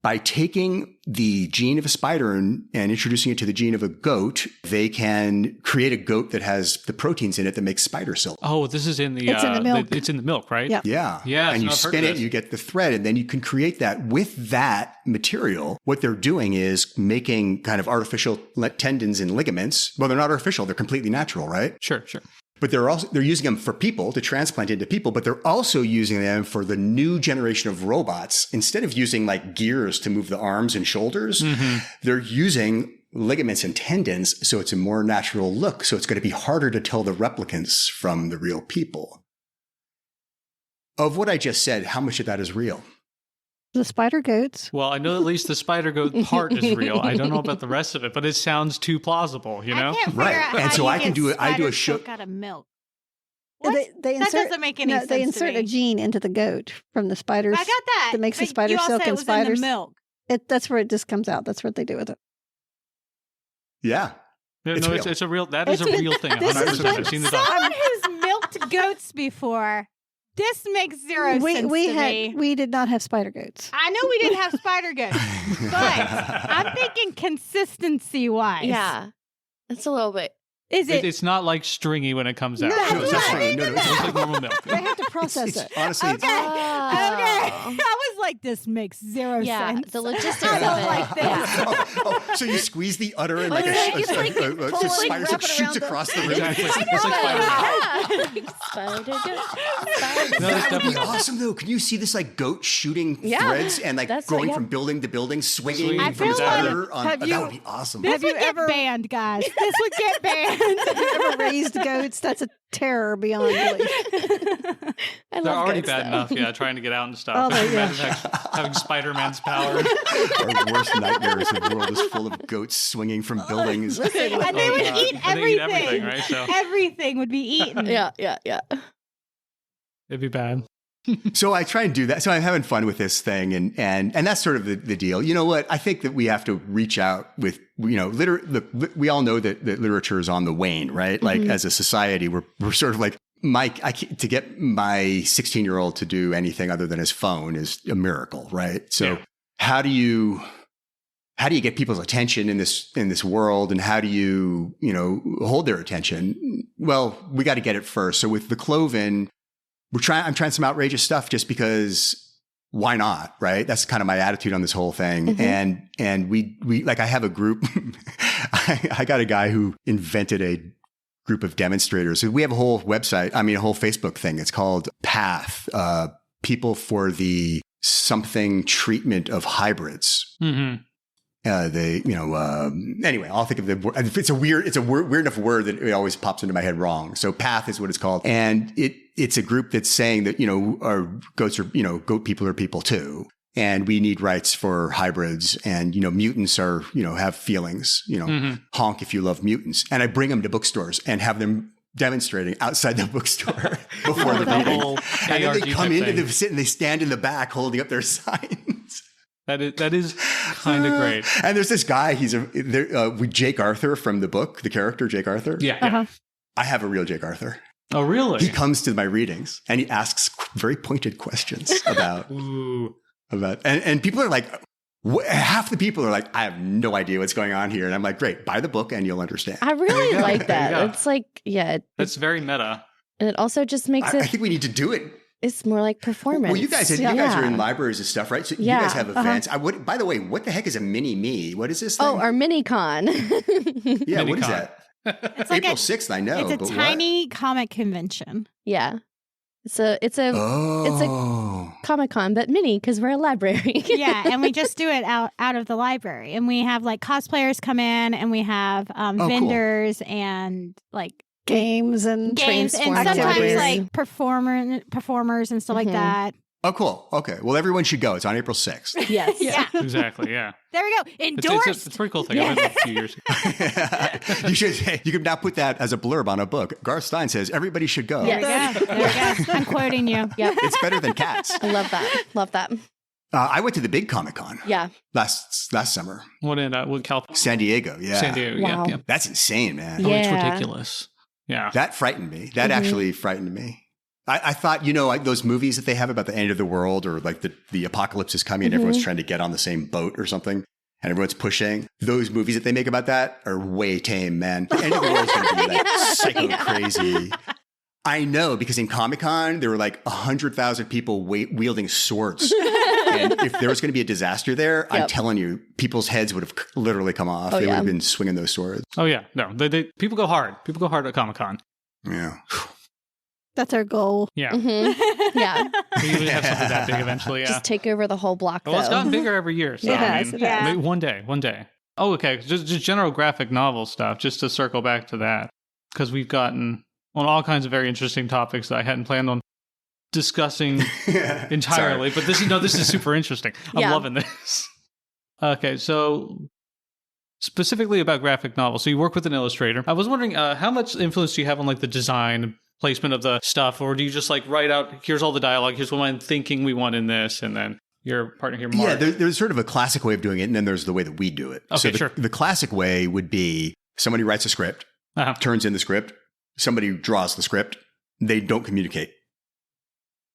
by taking the gene of a spider and introducing it to the gene of a goat, they can create a goat that has the proteins in it that makes spider silk. Oh, this is in the it's in the milk. It's in the milk, right? Yeah. Yeah. And you spin it, you get the thread, and then you can create that with that material. What they're doing is making kind of artificial tendons and ligaments. Well, they're not artificial. They're completely natural, right? Sure. But they're using them for people to transplant into people, but they're also using them for the new generation of robots. Instead of using gears to move the arms and shoulders, they're using ligaments and tendons. So it's a more natural look. So it's going to be harder to tell the replicants from the real people. Of what I just said, how much of that is real? The spider goats. Well, I know at least the spider goat part is real. I don't know about the rest of it, but it sounds too plausible, I can't figure out and how so you I can get do it. I do a spider show silk out of milk. They That insert, doesn't make any sense. They insert to me. a gene into the goat from the spiders. I got that. That makes the but spider you all silk said it and was spiders. in the milk. That's where it just comes out. That's what they do with it. Yeah. It's real. It's a real. That is a real thing. This is 100%. I've seen the doc. someone who's milked goats before. This makes zero sense to me. We did not have spider goats. I know we didn't have spider goats, but I'm thinking consistency-wise. Yeah. It's a little bit. Is it? It's not stringy when it comes out. No, it's not funny. No, It's like normal milk. They have to process it. Honestly, Okay. Okay. I was like this makes zero sense. The logistics I of don't it. like this. So you squeeze the udder and like It's a like spider wrap it shoots around the- across the room. Exactly. It's like Spider-Man. That would be awesome, though. Can you see this like goat shooting threads and like going from building to building, swinging I from his feel like- udder? That would be awesome. This would get banned, guys. This would get banned. Have you ever raised goats? That's a terror beyond belief. They're already bad enough, trying to get out and stuff. Imagine having Spider-Man's power. Our worst nightmares. The world is full of goats swinging from buildings. And they would eat And they eat everything. everything, right? So Everything would be eaten. Yeah. it'd be bad. So I try and do that. So I'm having fun with this thing, and that's sort of the deal. You know what? I think that we have to reach out with, we all know that literature is on the wane, right? Like as a society, we're sort of like, to get my 16-year-old to do anything other than his phone is a miracle, right? So how do you get people's attention in this world, and how do you hold their attention? Well, we got to get it first. So with the Cloven, I'm trying some outrageous stuff just because why not, right? That's kind of my attitude on this whole thing. And we like, I have a group. I got a guy who invented a group of demonstrators. We have a whole website, a whole Facebook thing. It's called PATH, People for the Something Treatment of Hybrids. Mm-hmm. Anyway, I'll think of the word. It's a weird enough word that it always pops into my head wrong. So PATH is what it's called. And it's a group that's saying that, our goats are, goat people are people too. And we need rights for hybrids, and, mutants are, have feelings, honk if you love mutants. And I bring them to bookstores and have them demonstrating outside the bookstore before the meeting. And then they come into the sit and they stand in the back holding up their signs. That is kind of great. And there's this guy, he's with Jake Arthur from the book, the character Jake Arthur. Yeah. I have a real Jake Arthur. Oh, really? He comes to my readings and he asks very pointed questions about, and people are like, half the people are like, I have no idea what's going on here. And I'm like, great, buy the book and you'll understand. I really like that. It's like, It's very meta. And it also just makes I think we need to do it. It's more like performance. Well, you guys are in libraries and stuff, right? So you guys have events. By the way, what the heck is a mini-me? What is this thing? Oh, our mini-con. Yeah, what is that? It's like April 6th, I know. It's a tiny comic convention. Yeah. It's a Comic-Con, but mini, because we're a library. Yeah, and we just do it out of the library. And we have like cosplayers come in, and we have vendors and like games and sometimes like performers and stuff like that. Oh, cool. Okay. Well, everyone should go. It's on April 6th. Yes. Yeah. Exactly. Yeah. There we go. Endorsed. It's a pretty cool thing. I went a few years ago. You can now put that as a blurb on a book. Garth Stein says everybody should go. Yes. There we go. I'm quoting you. Yep. It's better than cats. I love that. Love that. I went to the big Comic-Con. Yeah. Last summer. What California? San Diego. Yeah. San Diego. Wow. Yeah. That's insane, man. Oh, it's ridiculous. Yeah. That frightened me. That actually frightened me. I thought, those movies that they have about the end of the world, or like the apocalypse is coming and everyone's trying to get on the same boat or something and everyone's pushing. Those movies that they make about that are way tame, man. The end of the world is going to be like psycho crazy. I know, because in Comic-Con, there were like 100,000 people wielding swords. And if there was going to be a disaster there, I'm telling you, people's heads would have literally come off. They would have been swinging those swords. Oh, yeah. No, people go hard. People go hard at Comic-Con. Yeah. That's our goal. Yeah. Mm-hmm. Yeah. We usually have something that big eventually. Yeah. Just take over the whole block, though. Well, it's gotten bigger every year. So, It has. maybe one day. Oh, okay. Just general graphic novel stuff, just to circle back to that. Because we've gotten on all kinds of very interesting topics that I hadn't planned on discussing entirely. But this is super interesting. I'm loving this. Okay, so specifically about graphic novels. So you work with an illustrator. I was wondering, how much influence do you have on like the design, placement of the stuff, or do you just like write out, here's all the dialogue, here's what I'm thinking we want in this, and then your partner here, Mark? Yeah, there's sort of a classic way of doing it, and then there's the way that we do it. Okay, so the classic way would be somebody writes a script, turns in the script, somebody draws the script, they don't communicate.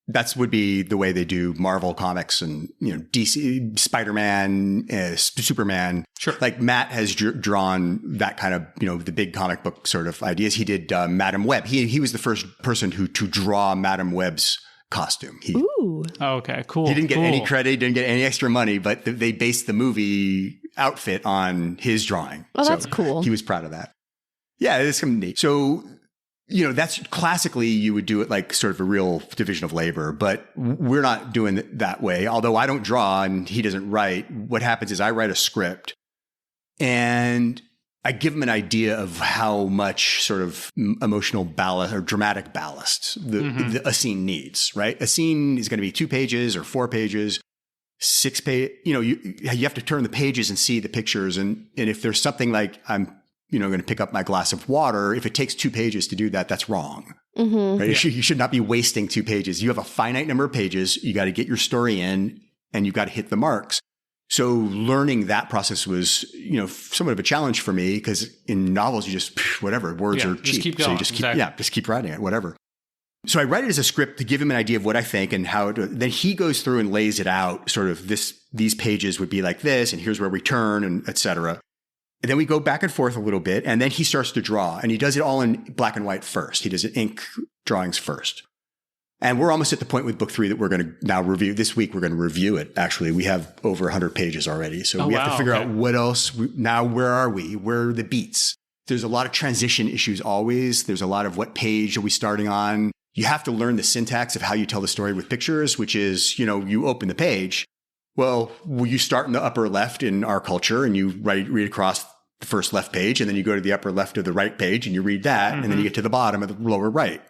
That would be the way they do Marvel comics and, DC, Spider-Man, Superman. Sure. Like Matt has drawn that kind of, the big comic book sort of ideas. He did Madam Web. He was the first person to draw Madam Web's costume. Ooh. Okay, cool. He didn't get cool. any credit, he didn't get any extra money, but they based the movie outfit on his drawing. Oh, that's cool. He was proud of that. Yeah, it's kind of neat. So, that's classically you would do it like sort of a real division of labor, but we're not doing it that way. Although I don't draw and he doesn't write, what happens is I write a script and I give him an idea of how much sort of emotional ballast or dramatic ballast a scene needs, right? A scene is going to be 2 pages or 4 pages, 6 page. You have to turn the pages and see the pictures. And if there's something like I'm, going to pick up my glass of water, if it takes 2 pages to do that, that's wrong. Right? Yeah. You should not be wasting 2 pages. You have a finite number of pages. You got to get your story in and you've got to hit the marks. So learning that process was, somewhat of a challenge for me because in novels, you just, whatever, words are cheap. Just keep going. So you just keep writing it, whatever. So I write it as a script to give him an idea of what I think and how then he goes through and lays it out. Sort of these pages would be like this, and here's where we turn, and et cetera. And then we go back and forth a little bit, and then he starts to draw, and he does it all in black and white first. He does it ink drawings first. And we're almost at the point with book 3 that we're going to now review. This week, we're going to review it. Actually, we have over 100 pages already. So we have to figure out what else. Now, where are we? Where are the beats? There's a lot of transition issues always. There's a lot of what page are we starting on? You have to learn the syntax of how you tell the story with pictures, which is, you open the page. Well, you start in the upper left in our culture and you read across the first left page, and then you go to the upper left of the right page and you read that, and then you get to the bottom of the lower right.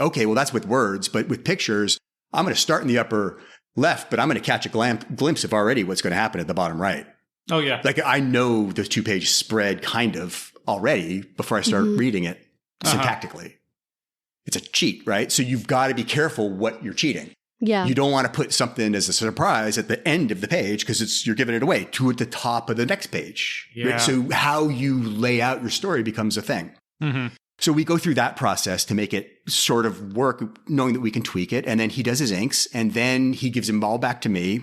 Okay, well, that's with words, but with pictures, I'm going to start in the upper left, but I'm going to catch a glimpse of already what's going to happen at the bottom right. Oh, yeah. Like I know the 2-page spread kind of already before I start reading it syntactically. It's a cheat, right? So you've got to be careful what you're cheating. Yeah. You don't want to put something as a surprise at the end of the page because you're giving it away to at the top of the next page. Yeah. Right? So how you lay out your story becomes a thing. So we go through that process to make it sort of work, knowing that we can tweak it. And then he does his inks, and then he gives them all back to me.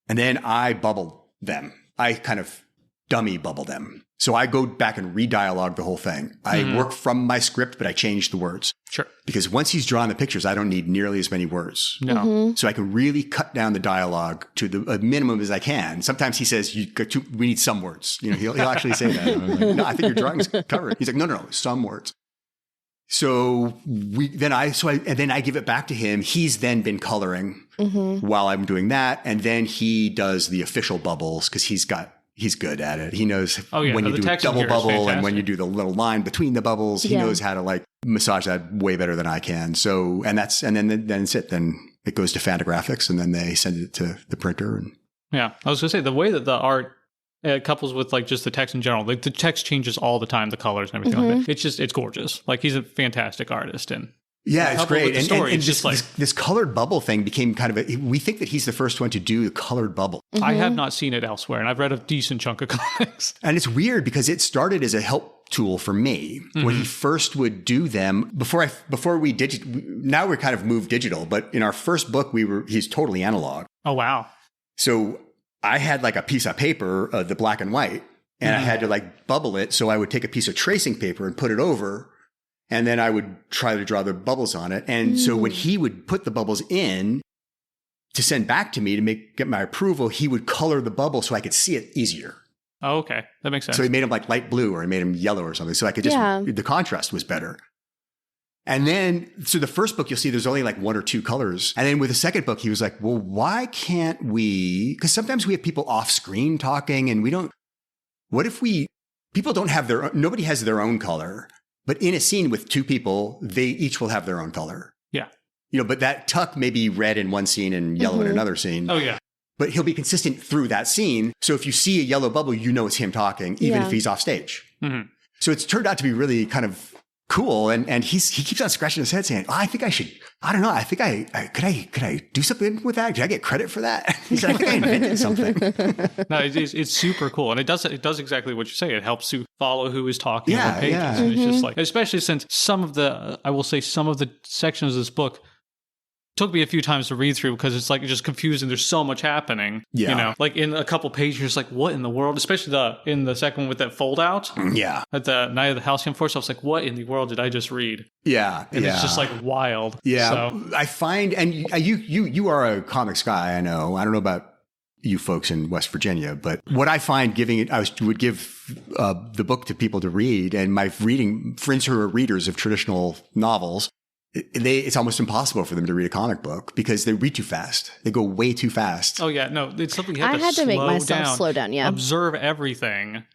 And then I bubble them. I kind of dummy bubble them. So I go back and re-dialogue the whole thing. I work from my script, but I change the words. Sure. Because once he's drawn the pictures, I don't need nearly as many words. No. So I can really cut down the dialogue to the minimum as I can. Sometimes he says, we need some words. He'll actually say that. I'm like, no, I think your drawing's covered. He's like, no, some words. So then I give it back to him. He's then been coloring while I'm doing that. And then he does the official bubbles because he's good at it. He knows when you do a double bubble and when you do the little line between the bubbles. He knows how to massage that way better than I can. So, then it's it. Then it goes to Fantagraphics and then they send it to the printer. And yeah, I was going to say the way that the art couples with just the text in general, the text changes all the time, the colors and everything like that. It's gorgeous. He's a fantastic artist and yeah, it's great. And just this colored bubble thing became kind of we think that he's the first one to do the colored bubble. I have not seen it elsewhere, and I've read a decent chunk of comics. And it's weird because it started as a help tool for me when he first would do them before we now we're kind of moved digital, but in our first book he's totally analog. Oh wow. So I had a piece of paper, the black and white, and I had to bubble it. So I would take a piece of tracing paper and put it over. And then I would try to draw the bubbles on it. And so when he would put the bubbles in to send back to me to get my approval, he would color the bubble so I could see it easier. Oh, okay. That makes sense. So he made them light blue or he made them yellow or something. So I could the contrast was better. And then, so the first book, you'll see there's only 1 or 2 colors. And then with the second book, he was like, well, why can't we, because sometimes we have people off screen talking and people don't have nobody has their own color. But in a scene with 2 people, they each will have their own color. Yeah. But that Tuck may be red in one scene and yellow in another scene. Oh, yeah. But he'll be consistent through that scene. So if you see a yellow bubble, it's him talking, even if he's off stage. So it's turned out to be really kind of cool. And he keeps on scratching his head saying, I think I should, I don't know. I think could I do something with that? Did I get credit for that? He said, I think I invented something. No, it's super cool. And it does exactly what you say. It helps you follow who is talking on the pages. Yeah. And it's just especially since some of the sections of this book took me a few times to read through because it's like just confusing. There's so much happening. Yeah. You know, like in a couple pages, you're just like, what in the world? Especially in the second one with that fold out. Yeah. At the Night of the Halcyon Force, I was like, what in the world did I just read? Yeah. And it's just like wild. Yeah. So. I find, and you are a comics guy, I know. I don't know about you folks in West Virginia, but what I find would give the book to people to read, and my friends who are readers of traditional novels, it's almost impossible for them to read a comic book because they read too fast. They go way too fast. Oh yeah, no, it's something you I had to make myself slow down. Yeah, observe everything,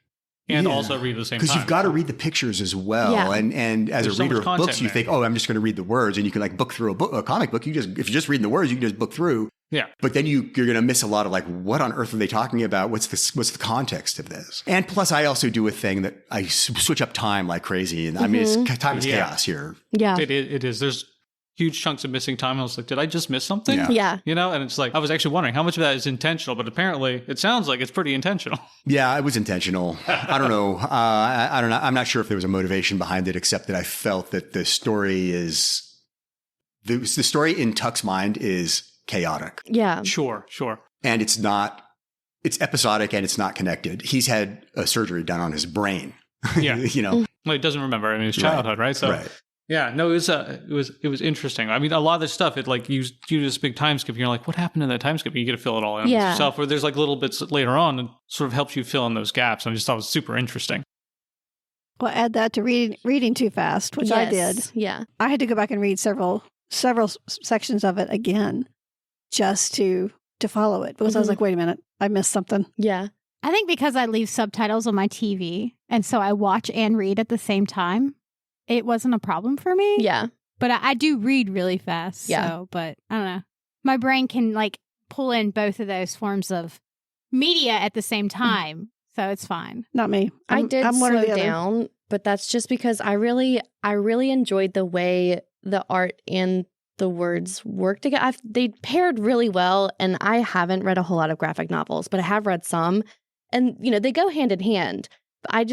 and also read at the same time. Because you've got to read the pictures as well. Yeah. And as There's a reader so of much books, you think, oh, I'm just going to read the words, and you can like book through a comic book. If you're just reading the words, you can just book through. Yeah. But then you're going to miss a lot of like, what on earth are they talking about? What's the context of this? And plus, I also do a thing that I switch up time like crazy. And I mean, time is chaos here. Yeah. It is. There's huge chunks of missing time. I was like, did I just miss something? Yeah. You know, and it's like, I was actually wondering how much of that is intentional, but apparently it sounds like it's pretty intentional. Yeah, it was intentional. I don't know. I don't know. I'm not sure if there was a motivation behind it, except that I felt that the story in Tuck's mind is chaotic. Yeah. Sure. And it's episodic and it's not connected. He's had a surgery done on his brain. Yeah. You know, well, he doesn't remember. I mean, his childhood, right? So, yeah, no, it was interesting. I mean, a lot of this stuff, it like you do this big time skip. And you're like, what happened in that time skip? You get to fill it all in yourself. Where there's like little bits later on and sort of helps you fill in those gaps. I just thought it was super interesting. Well, add that to reading too fast, which I did. Yeah, I had to go back and read several sections of it again just to follow it because I was like, wait a minute, I missed something. Yeah. I think because I leave subtitles on my TV and so I watch and read at the same time, it wasn't a problem for me. Yeah. But I do read really fast. Yeah. So, but I don't know. My brain can like pull in both of those forms of media at the same time. So it's fine. Not me. I did slow down, but that's just because I really enjoyed the way the art and the words work together. They paired really well, and I haven't read a whole lot of graphic novels, but I have read some, and you know they go hand in hand. But I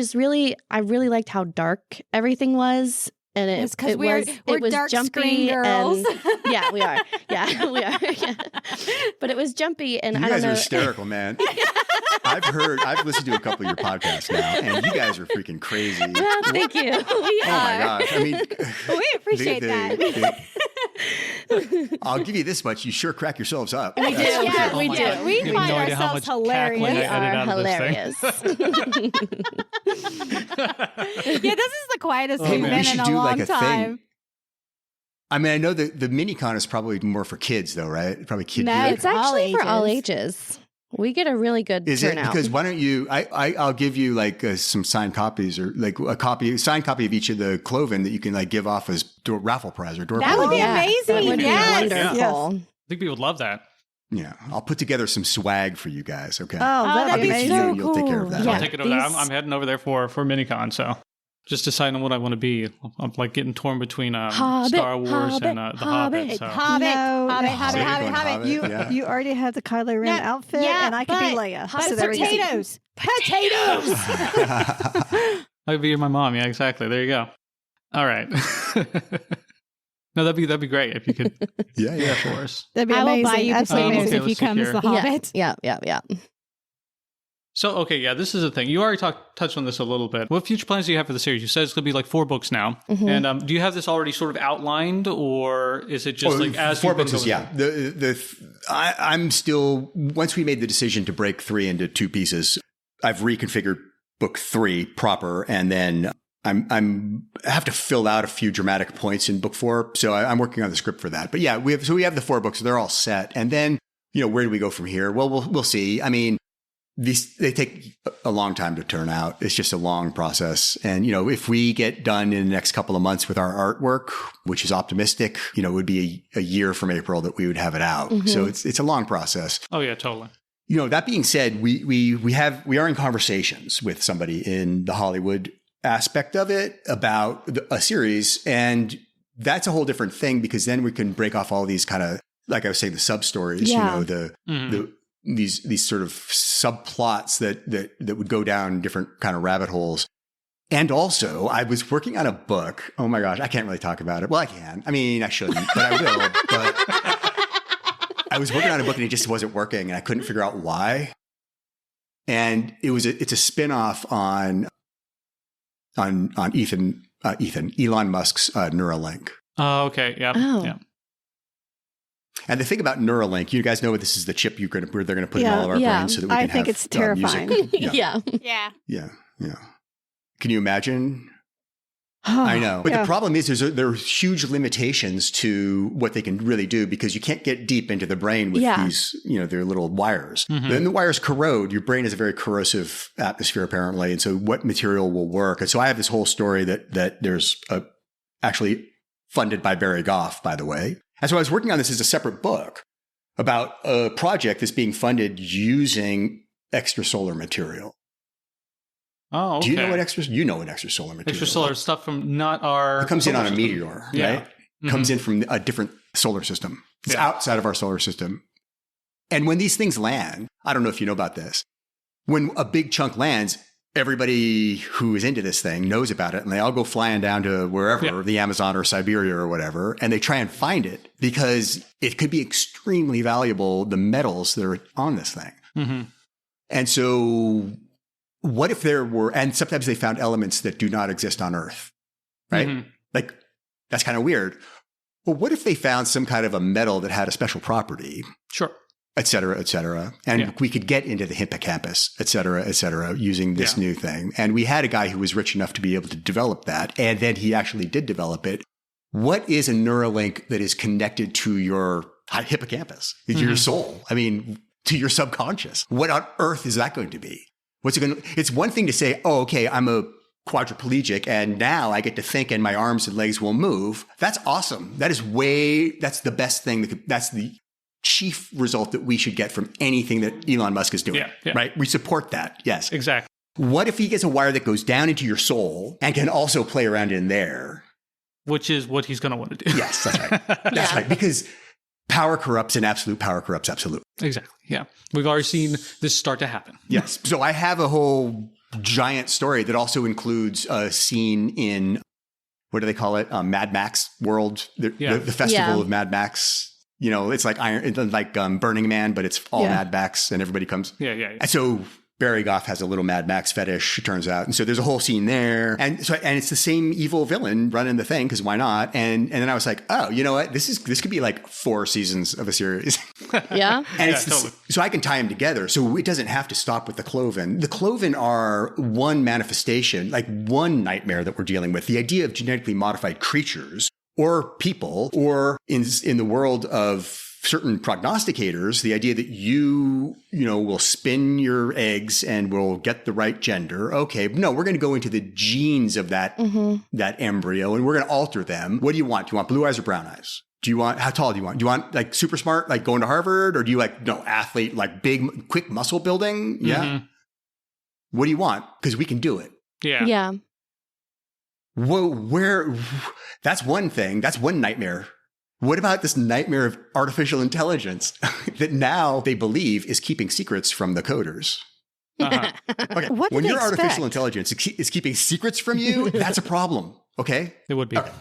really liked how dark everything was, and it was dark jumpy girls. And yeah, we are. Yeah, we are. Yeah. But it was jumpy, and you I don't guys know. are hysterical, man. I've listened to a couple of your podcasts now, and you guys are freaking crazy. Well, thank you. We Oh my gosh! I mean, we appreciate that. I'll give you this much: you sure crack yourselves up. We do. Yeah, we do. We You have find no idea how ourselves much cackling I hilarious. edit out of Hilarious. Yeah, this is the quietest we've man, we been should in a do long like a time. thing. I mean, I know that the mini-con is probably more for kids, though, right? Probably kids. No, It's actually for all ages. ages. We get a really good Is it? turnout. Because why don't you? I'll give you like some signed copies or like signed copy of each of the Cloven that you can like give off as raffle prize or door That would prize. be amazing. That would Yes. be wonderful. I think people would love that. Yeah, I'll put together some swag for you guys. Okay. Oh, that'd be that'd be amazing. so You'll take care of that. Yeah. I'll take it over there. these- I'm heading over there for minicon, so just deciding what I want to be. I'm like getting torn between Hobbit, Star Wars Hobbit, and the Hobbit. Hobbit. So. Hobbit, No, Hobbit, no. Hobbit, Hobbit, Going Hobbit. Hobbit. You Yeah. you already have the Kylo Ren outfit, yeah, and I could be but Leia. Hobbits So there we go. Potatoes. Potatoes. I'd be my mom. Yeah, exactly. There you go. All right. No, that'd be great if you could. Yeah. For us. That'd be I will amazing. buy you Absolutely. potatoes Okay, if you let's come see as the here. Hobbit. Yeah. So, okay, yeah, this is the thing. You already touched on this a little bit. What future plans do you have for the series? You said it's going to be like 4 books now. Mhm. And do you have this already sort of outlined, or is it just like as 4 you've been books is going I'm still, once we made the decision to break 3 into 2 pieces, I've reconfigured book 3 proper, and then I have to fill out a few dramatic points in book 4. So I'm working on the script for that. But yeah, we have the 4 books. They're all set. And then, where do we go from here? Well, we'll see. I mean, they take a long time to turn out. It's just a long process. And, if we get done in the next couple of months with our artwork, which is optimistic, it would be a year from April that we would have it out. Mhm. So it's a long process. Oh, yeah, totally. That being said, we are in conversations with somebody in the Hollywood aspect of it about a series. And that's a whole different thing, because then we can break off all these kind of, like I was saying, the sub stories, Yeah. these sort of subplots that would go down different kind of rabbit holes. And also, I was working on a book. Oh my gosh, I can't really talk about it. Well, I can. I mean, I shouldn't, but I will. But I was working on a book and it just wasn't working, and I couldn't figure out why. And it's a spin-off on Elon Musk's Neuralink. Oh, okay. Yeah. Oh. Yeah. And the thing about Neuralink, you guys know what this is, the chip they're going to put in all of our brains so that we can I think have it's terrifying. music. Yeah. Yeah. Yeah. Can you imagine? I know. But the problem is there are huge limitations to what they can really do because you can't get deep into the brain with these, their little wires. Mm-hmm. Then the wires corrode. Your brain is a very corrosive atmosphere, apparently. And so what material will work? And so I have this whole story that there's actually funded by Barry Goff, by the way. And so I was working on this as a separate book about a project that's being funded using extrasolar material. Oh, okay. Do you know what extrasolar material? Extrasolar stuff from not our. It comes in on a system. meteor, right? Yeah. Mm-hmm. Comes in from a different solar system. It's outside of our solar system. And when these things land, I don't know if you know about this. When a big chunk lands, everybody who is into this thing knows about it, and they all go flying down to wherever, the Amazon or Siberia or whatever, and they try and find it because it could be extremely valuable, the metals that are on this thing. Mm-hmm. And so what if there were, and sometimes they found elements that do not exist on Earth, right? Mm-hmm. Like, that's kind of weird. Well, what if they found some kind of a metal that had a special property? Sure. Et cetera, and we could get into the hippocampus, et cetera, using this new thing. And we had a guy who was rich enough to be able to develop that, and then he actually did develop it. What is a Neuralink that is connected to your hippocampus, to your soul? I mean, to your subconscious? What on earth is that going to be? What's it going to? It's one thing to say, "Oh, okay, I'm a quadriplegic, and now I get to think, and my arms and legs will move." That's awesome. That's the best thing. That's the chief result that we should get from anything that Elon Musk is doing, right? We support that. Yes. Exactly. What if he gets a wire that goes down into your soul and can also play around in there? Which is what he's going to want to do. Yes, that's right. That's right. Because power corrupts and absolute power corrupts absolute. Exactly. Yeah. We've already seen this start to happen. Yes. So I have a whole giant story that also includes a scene in, what do they call it? Mad Max world, the festival of Mad Max. It's like Burning Man, but it's all Mad Max and everybody comes. Yeah. And so Barry Goff has a little Mad Max fetish, it turns out. And so there's a whole scene there. And it's the same evil villain running the thing, because why not? And then I was like, oh, you know what? This could be like 4 seasons of a series. Yeah. And totally. So I can tie them together. So it doesn't have to stop with the Cloven. The Cloven are one manifestation, like one nightmare that we're dealing with. The idea of genetically modified creatures or people, or in the world of certain prognosticators, the idea that you will spin your eggs and will get the right gender. Okay, no, we're going to go into the genes of that embryo and we're going to alter them. What do you want? Do you want blue eyes or brown eyes? How tall do you want? Do you want like super smart, like going to Harvard, or do you athlete, like big, quick muscle building? Yeah. Mm-hmm. What do you want? Because we can do it. Yeah. Yeah. Whoa, that's one thing. That's one nightmare. What about this nightmare of artificial intelligence that now they believe is keeping secrets from the coders? Uh-huh. Okay. When your artificial intelligence is keeping secrets from you, that's a problem. Okay. It would be. Okay.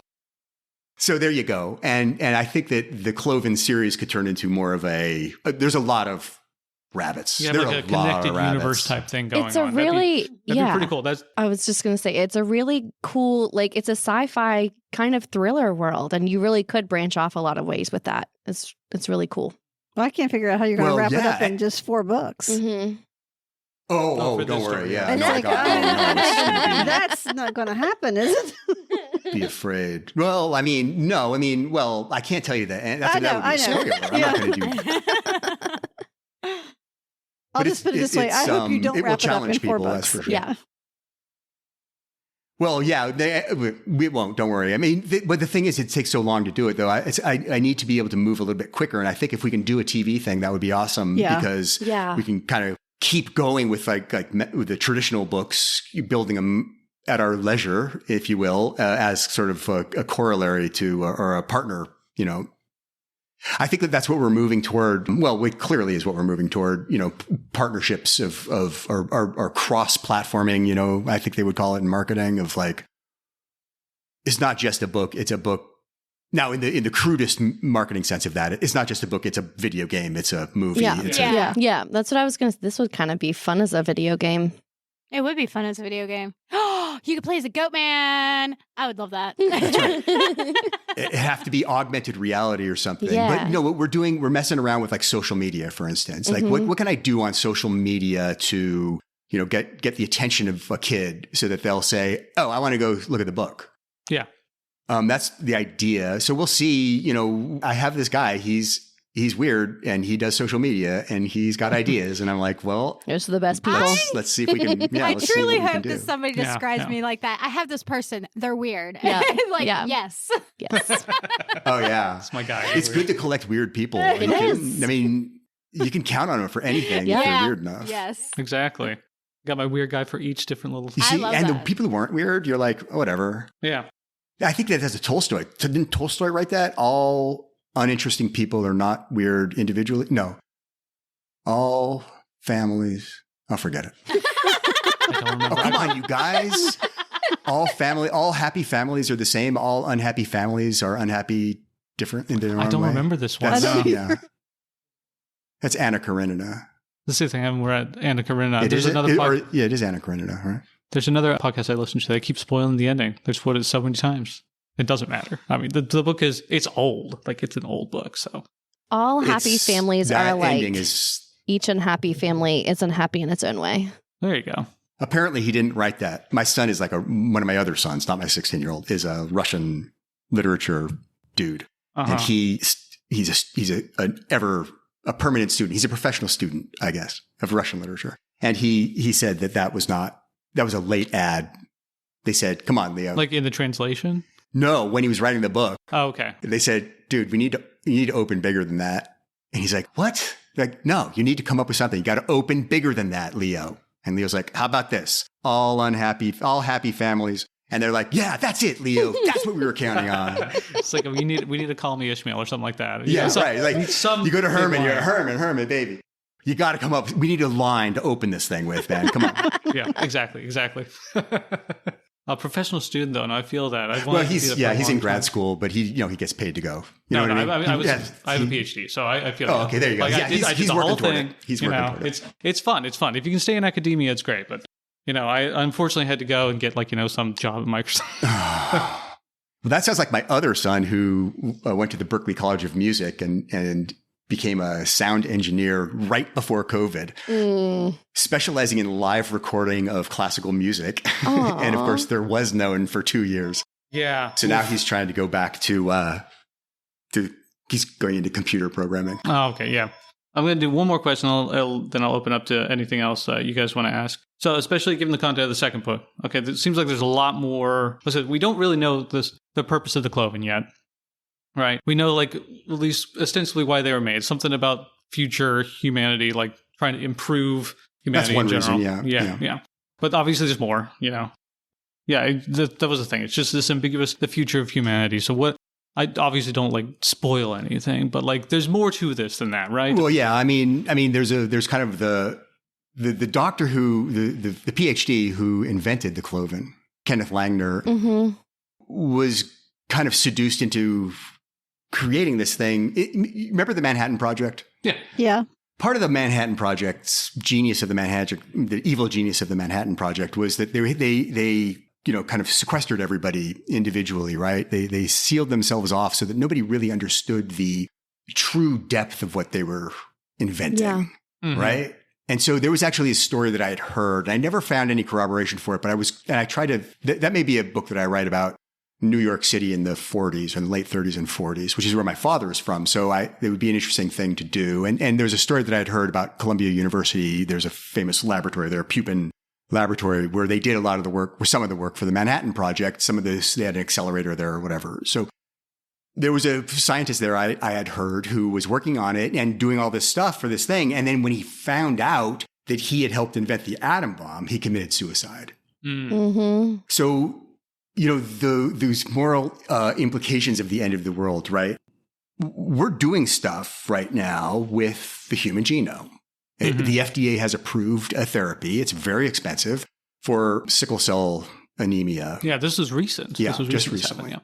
So there you go. And I think that the Cloven series could turn into more of there's a lot of rabbits. Yeah, like a connected universe type thing going on. It's a really, that'd be pretty cool. I was just going to say, it's a really cool, it's a sci-fi kind of thriller world, and you really could branch off a lot of ways with that. It's really cool. Well, I can't figure out how you're going to wrap it up in just 4 books. Mm-hmm. Oh, don't worry. Yeah. And no, that's not going to happen, is it? Be afraid. Well, I can't tell you that. That would be a spoiler. I'm not going to do that. I'll just put it this way. I hope you don't wrap it up in 4 books. For sure. Yeah. Well, yeah, we won't. Don't worry. But the thing is, it takes so long to do it, though. I need to be able to move a little bit quicker. And I think if we can do a TV thing, that would be awesome. Yeah. Because we can kind of keep going with with the traditional books, building them at our leisure, if you will, as sort of a corollary to, or a partner, I think that that's what we're moving toward. Well, it clearly is what we're moving toward, partnerships or cross-platforming, I think they would call it in marketing of like, it's not just a book, it's a book. Now, in the crudest marketing sense of that, it's not just a book, it's a video game, it's a movie. Yeah. That's what I was going to say. This would kind of be fun as a video game. It would be fun as a video game. Oh, you could play as a goat man. I would love that. That's right. It have to be augmented reality or something. Yeah. But what we're messing around with like social media, for instance. Like what can I do on social media to, get the attention of a kid so that they'll say, oh, I want to go look at the book. Yeah. That's the idea. So we'll see, I have this guy, he's weird and he does social media and he's got ideas. And I'm like, well, those are the best people. Let's see if we can. Yeah, I let's see truly what we can hope do. that somebody describes me like that. I have this person. They're weird. Yeah. Yes. Yes. Oh, yeah. That's my guy. It's good to collect weird people. It is. You can count on them for anything if they're weird enough. Yes. Exactly. Got my weird guy for each different little You thing. see, love and the that. people who weren't weird, you're like, oh, whatever. Yeah. I think that's a Tolstoy. Didn't Tolstoy write that? All uninteresting people are not weird individually. No. All families. I'll forget it. I don't remember. Oh, come on, you guys. All happy families are the same. All unhappy families are unhappy different in their own way. I don't remember this one. Yeah. That's Anna Karenina. This is the thing. We're at Anna Karenina. It There's is another it is Anna Karenina, right? There's another podcast I listen to that keeps spoiling the ending. They've spoiled it so many times. It doesn't matter. I mean, the book it's old. Like, it's an old book, so. All happy families that are like, ending is, each unhappy family is unhappy in its own way. There you go. apparently he didn't write that. My son is like one of my other sons, not my 16-year-old, is a Russian literature dude. And he's a permanent student. He's a professional student, I guess, of Russian literature. And he said that was a late ad. They said, come on, Leo. Like in the translation? No, when he was writing the book. Oh, okay. They said, dude, you need to open bigger than that. And he's like, what? Like, no, you need to come up with something. You got to open bigger than that, Leo. And Leo's like, how about this? All happy families. And they're like, yeah, that's it, Leo. That's what we were counting on. It's like, we need to call me Ishmael or something like that. Yeah, right. Like you go to Herman, line. you're Herman, baby. You got to come up. We need a line to open this thing with, man. Come on. Yeah, exactly. A professional student, though, and I feel that. He's in grad school, but he gets paid to go. I have a PhD, so I feel. Oh, okay, there you go. Like, yeah, I did the whole thing. He's working toward it. It's fun. It's fun. If you can stay in academia, it's great. But I unfortunately had to go and get some job at Microsoft. Well, that sounds like my other son who went to the Berklee College of Music and became a sound engineer right before COVID, specializing in live recording of classical music. And of course, there was none for 2 years. Yeah. So now he's trying to go back to he's going into computer programming. Oh, okay. Yeah. I'm going to do one more question. Then I'll open up to anything else you guys want to ask. So, especially given the content of the second book, okay, it seems like there's a lot more. Listen, we don't really know the purpose of the Cloven yet. Right. We know, at least ostensibly why they were made. Something about future humanity, like trying to improve humanity. That's one in general. reason, Yeah. But obviously there's more, Yeah, that was the thing. It's just this ambiguous, the future of humanity. So what, I obviously don't spoil anything, but there's more to this than that, right? Well, yeah. I mean, there's kind of the doctor the PhD who invented the Cloven, Kenneth Langner, was kind of seduced into creating this thing. Remember the Manhattan Project? Yeah. Yeah. Part of the Manhattan Project's the evil genius of the Manhattan Project was that they kind of sequestered everybody individually, right? They sealed themselves off so that nobody really understood the true depth of what they were inventing, right? And so there was actually a story that I had heard, and I never found any corroboration for it, but I tried to, that may be a book that I write about New York City in the 40s and late 30s and 40s, which is where my father is from. So it would be an interesting thing to do. And there's a story that I had heard about Columbia University. There's a famous laboratory there, Pupin Laboratory, where they did a lot of the work, or some of the work for the Manhattan Project. Some of this, they had an accelerator there or whatever. So there was a scientist there I had heard who was working on it and doing all this stuff for this thing. And then when he found out that he had helped invent the atom bomb, he committed suicide. So, those moral implications of the end of the world, right? we're doing stuff right now with the human genome. The FDA has approved a therapy. It's very expensive for sickle cell anemia. Yeah, this is recent. Yeah, this was just recently.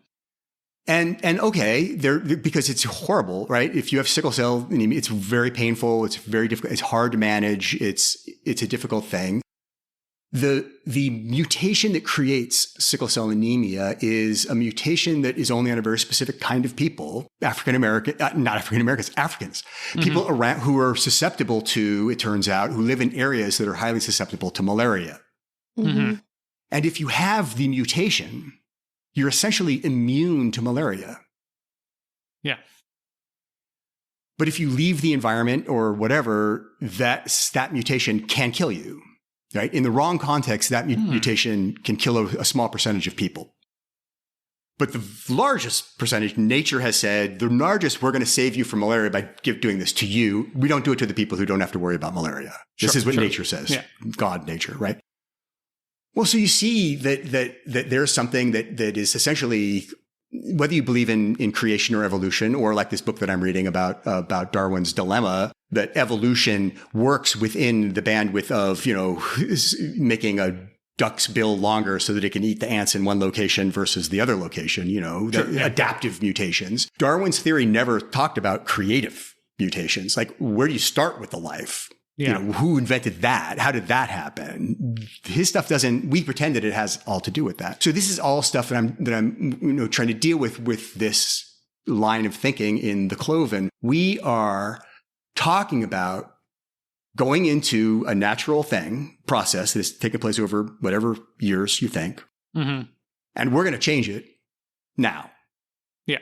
And okay, because it's horrible, right? If you have sickle cell anemia, it's very painful. It's very difficult. It's hard to manage. It's a difficult thing. The mutation that creates sickle cell anemia is a mutation that is only on a very specific kind of people, Africans, people around who are susceptible to, it turns out, who live in areas that are highly susceptible to malaria. And if you have the mutation, you're essentially immune to malaria. Yeah. But if you leave the environment or whatever, that mutation can kill you. Right? In the wrong context, that mutation can kill a small percentage of people. But the largest percentage, nature has said, we're going to save you from malaria by doing this to you. We don't do it to the people who don't have to worry about malaria. This is what nature says. Yeah. God, nature, right? Well, so you see that there's something that is essentially, whether you believe in creation or evolution, or like this book that I'm reading about Darwin's dilemma, that evolution works within the bandwidth of, making a duck's bill longer so that it can eat the ants in one location versus the other location, adaptive mutations. Darwin's theory never talked about creative mutations. Like, where do you start with the life? Yeah. Who invented that? How did that happen? His stuff doesn't, we pretend that it has all to do with that. So this is all stuff that I'm trying to deal with this line of thinking in the Cloven. We are talking about going into a natural process that's taken place over whatever years you think. And we're going to change it now. Yeah.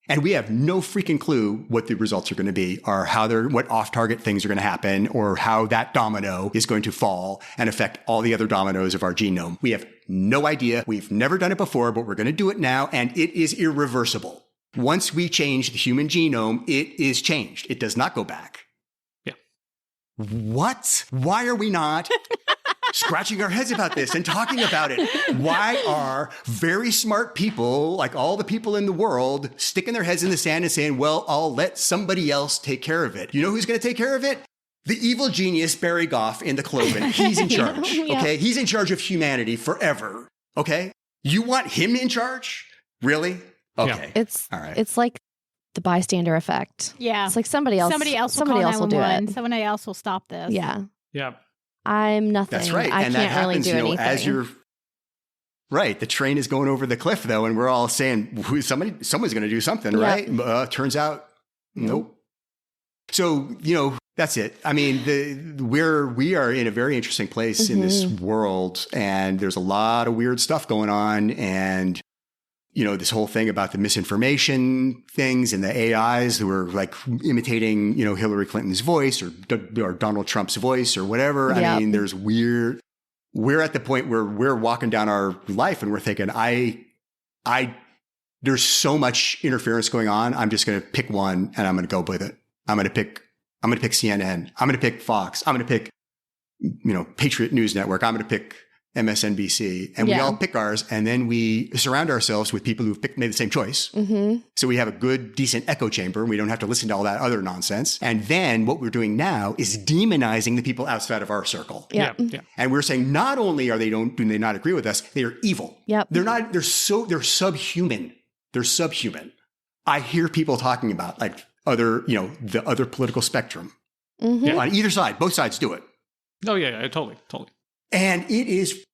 And we have no freaking clue what the results are going to be, or what off-target things are going to happen, or how that domino is going to fall and affect all the other dominoes of our genome. We have no idea. We've never done it before, but we're going to do it now, and it is irreversible. Once we change the human genome, it is changed. It does not go back. Yeah. What? Why are we not scratching our heads about this and talking about it? Why are very smart people, like all the people in the world, sticking their heads in the sand and saying, well, I'll let somebody else take care of it? You know who's going to take care of it? The evil genius Barry Goff in the Cloven. He's in charge. Okay. He's in charge of humanity forever. Okay. You want him in charge? Really? Okay. All right. It's like the bystander effect. Yeah. It's like somebody else will do it. Somebody else will stop this. Yeah. Yeah. I'm nothing. That's right. I and can't that happens, really do anything. as you're right. The train is going over the cliff though, and we're all saying someone's going to do something, right? Turns out, nope. So, that's it. I mean, we are in a very interesting place in this world, and there's a lot of weird stuff going on, and this whole thing about the misinformation things and the AIs who are like imitating, Hillary Clinton's voice or Donald Trump's voice or whatever. Yep. I mean, we're at the point where we're walking down our life and we're thinking, there's so much interference going on. I'm just going to pick one and I'm going to go with it. I'm going to pick CNN. I'm going to pick Fox. I'm going to pick, Patriot News Network. I'm going to pick MSNBC, and we all pick ours, and then we surround ourselves with people who've made the same choice. So we have a good, decent echo chamber, and we don't have to listen to all that other nonsense. And then what we're doing now is demonizing the people outside of our circle. Yeah. And we're saying not only do they not agree with us, they are evil. Yep. They're subhuman. They're subhuman. I hear people talking about like the other political spectrum on either side. Both sides do it. Oh yeah, totally. And it is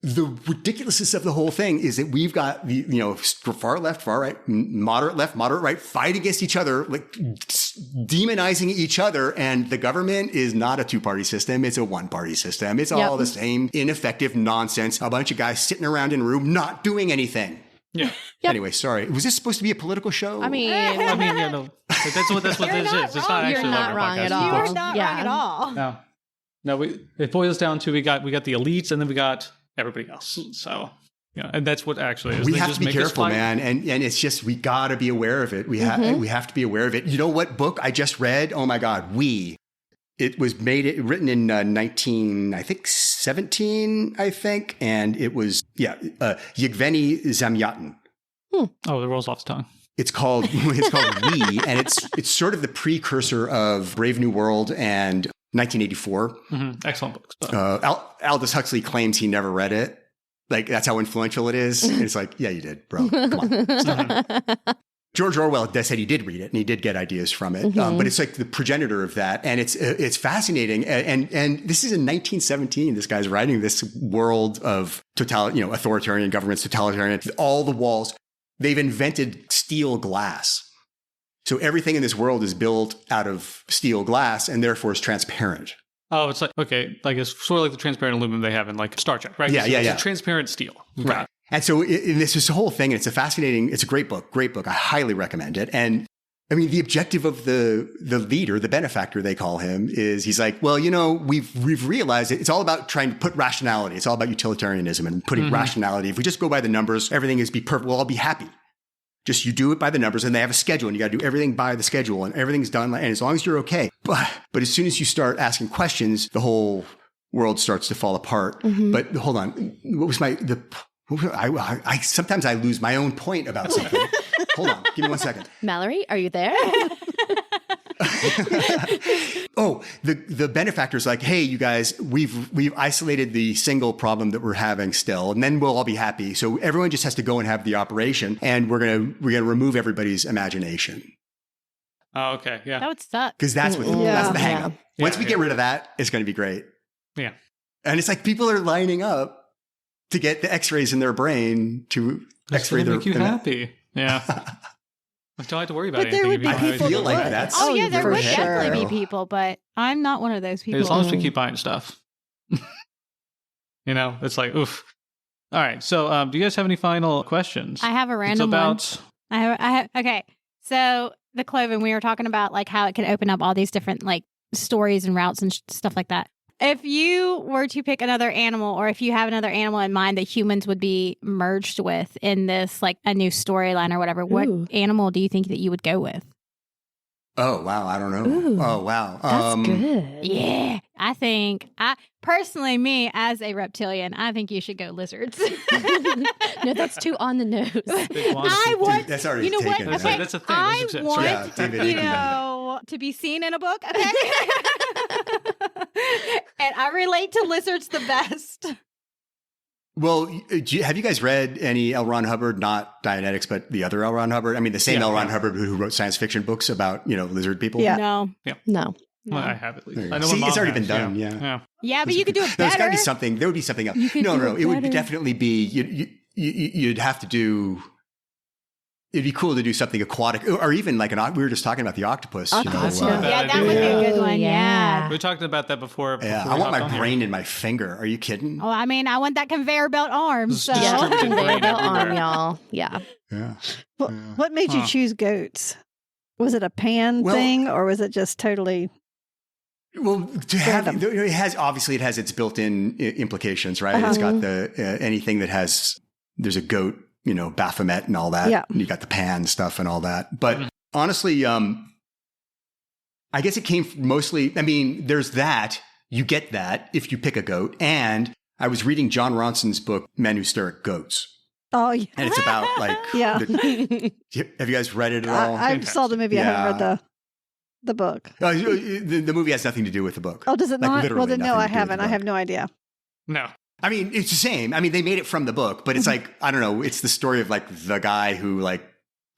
the ridiculousness of the whole thing is that we've got the, far left, far right, moderate left, moderate right, fight against each other, like demonizing each other. And the government is not a two-party system. It's a one-party system. It's all the same ineffective nonsense. A bunch of guys sitting around in a room, not doing anything. Yeah. Anyway, sorry. Was this supposed to be a political show? I mean, no. That's what this is. It's not actually You're not wrong at all. You are not wrong at all. No, it boils down to we got the elites and then we got everybody else. So, and that's what actually is. We have to be careful, man. And it's just, we got to be aware of it. We have to be aware of it. You know what book I just read? Oh my God. It was written in 1917, I think. And it was, Yevgeny Zamyatin. Oh, the rolls off the tongue. It's called We, and it's sort of the precursor of Brave New World and 1984. Mm-hmm. Excellent books. Aldous Huxley claims he never read it. Like, that's how influential it is. And it's like, yeah, you did, bro. Come on. Stop. George Orwell said he did read it and he did get ideas from it. But it's like the progenitor of that. And it's fascinating. And this is in 1917. This guy's writing this world of authoritarian governments, totalitarian, all the walls. They've invented steel glass. So everything in this world is built out of steel glass and therefore is transparent. Oh, it's like, okay, like it's sort of like the transparent aluminum they have in like Star Trek, right? Yeah, It's a transparent steel. Right. And so this is the whole thing, and it's a great book. I highly recommend it. And I mean, the objective of the leader, the benefactor, they call him, is he's like, well, we've realized it's all about trying to put rationality. It's all about utilitarianism and putting rationality. If we just go by the numbers, everything is be perfect. We'll all be happy. Just you do it by the numbers, and they have a schedule, and you got to do everything by the schedule, and everything's done. And as long as you're okay, but as soon as you start asking questions, the whole world starts to fall apart. But hold on, what was I sometimes I lose my own point about something. Hold on, give me 1 second. Mallory, are you there? Oh, the benefactor's like, hey, you guys, we've isolated the single problem that we're having still, and then we'll all be happy. So everyone just has to go and have the operation, and we're gonna remove everybody's imagination. Oh, okay, yeah. That would suck. Because that's the hang up. Once we get rid of that, it's going to be great. Yeah. And it's like people are lining up to get the X-rays in their brain to X-ray their. Make you happy. Yeah. I don't have to worry about But there anything. would be people I feel like that's. Oh, yeah, there for would sure. definitely be people, but I'm not one of those people. As long as we keep buying stuff. It's like, oof. All right. So do you guys have any final questions? I have a random one. I have. Okay. So the Cloven, we were talking about like how it can open up all these different like stories and routes and stuff like that. If you were to pick another animal, or if you have another animal in mind that humans would be merged with in this, like a new storyline or whatever, what animal do you think that you would go with? Oh, wow. I don't know. Ooh, oh, wow. That's good. Yeah. Personally, me as a reptilian, I think you should go lizards. No, that's too on the nose. I want, Dude, that's already you know taken. what? Okay, That's a thing. I That's want, Yeah, David, to be seen in a book. Okay. And I relate to lizards the best. Well, have you guys read any L. Ron Hubbard? Not Dianetics, but the other L. Ron Hubbard? I mean, the same L. Ron Hubbard who wrote science fiction books about, lizard people? Yeah. No. Well, I have at least. I know See, my it's mom already been has, done. Yeah. Yeah, but you could do it There's better. got to be something. There would be something else. No. It would definitely be, you'd have to do, it'd be cool to do something aquatic, or even like we were just talking about the octopus. Octopus, Yeah, that would be a good one. Yeah. We were talking about that before. Yeah, before I we want hopped my on brain here. in my finger. Are you kidding? Oh, I mean, I want that conveyor belt arm. So. Just Yeah, distributed conveyor brain belt arm, everywhere. y'all. Yeah. Yeah. What made you choose goats? Was it a pan thing, or was it just totally? Well, to have it has its built-in implications, right? It's got the anything that has there's a goat, Baphomet and all that. Yeah. And you got the pan stuff and all that. But honestly, I guess it came mostly. I mean, there's that. You get that if you pick a goat. And I was reading John Ronson's book, Men Who Stare at Goats. Oh, yeah. And it's about like, Yeah. have you guys read it at all? I saw the movie. I haven't read the book. The movie has nothing to do with the book. Oh, does it Like, not? literally Well, then no, nothing I to do with haven't. the I book. have no idea. No. I mean, it's the same. I mean, they made it from the book, but it's like, I don't know. It's the story of like the guy who like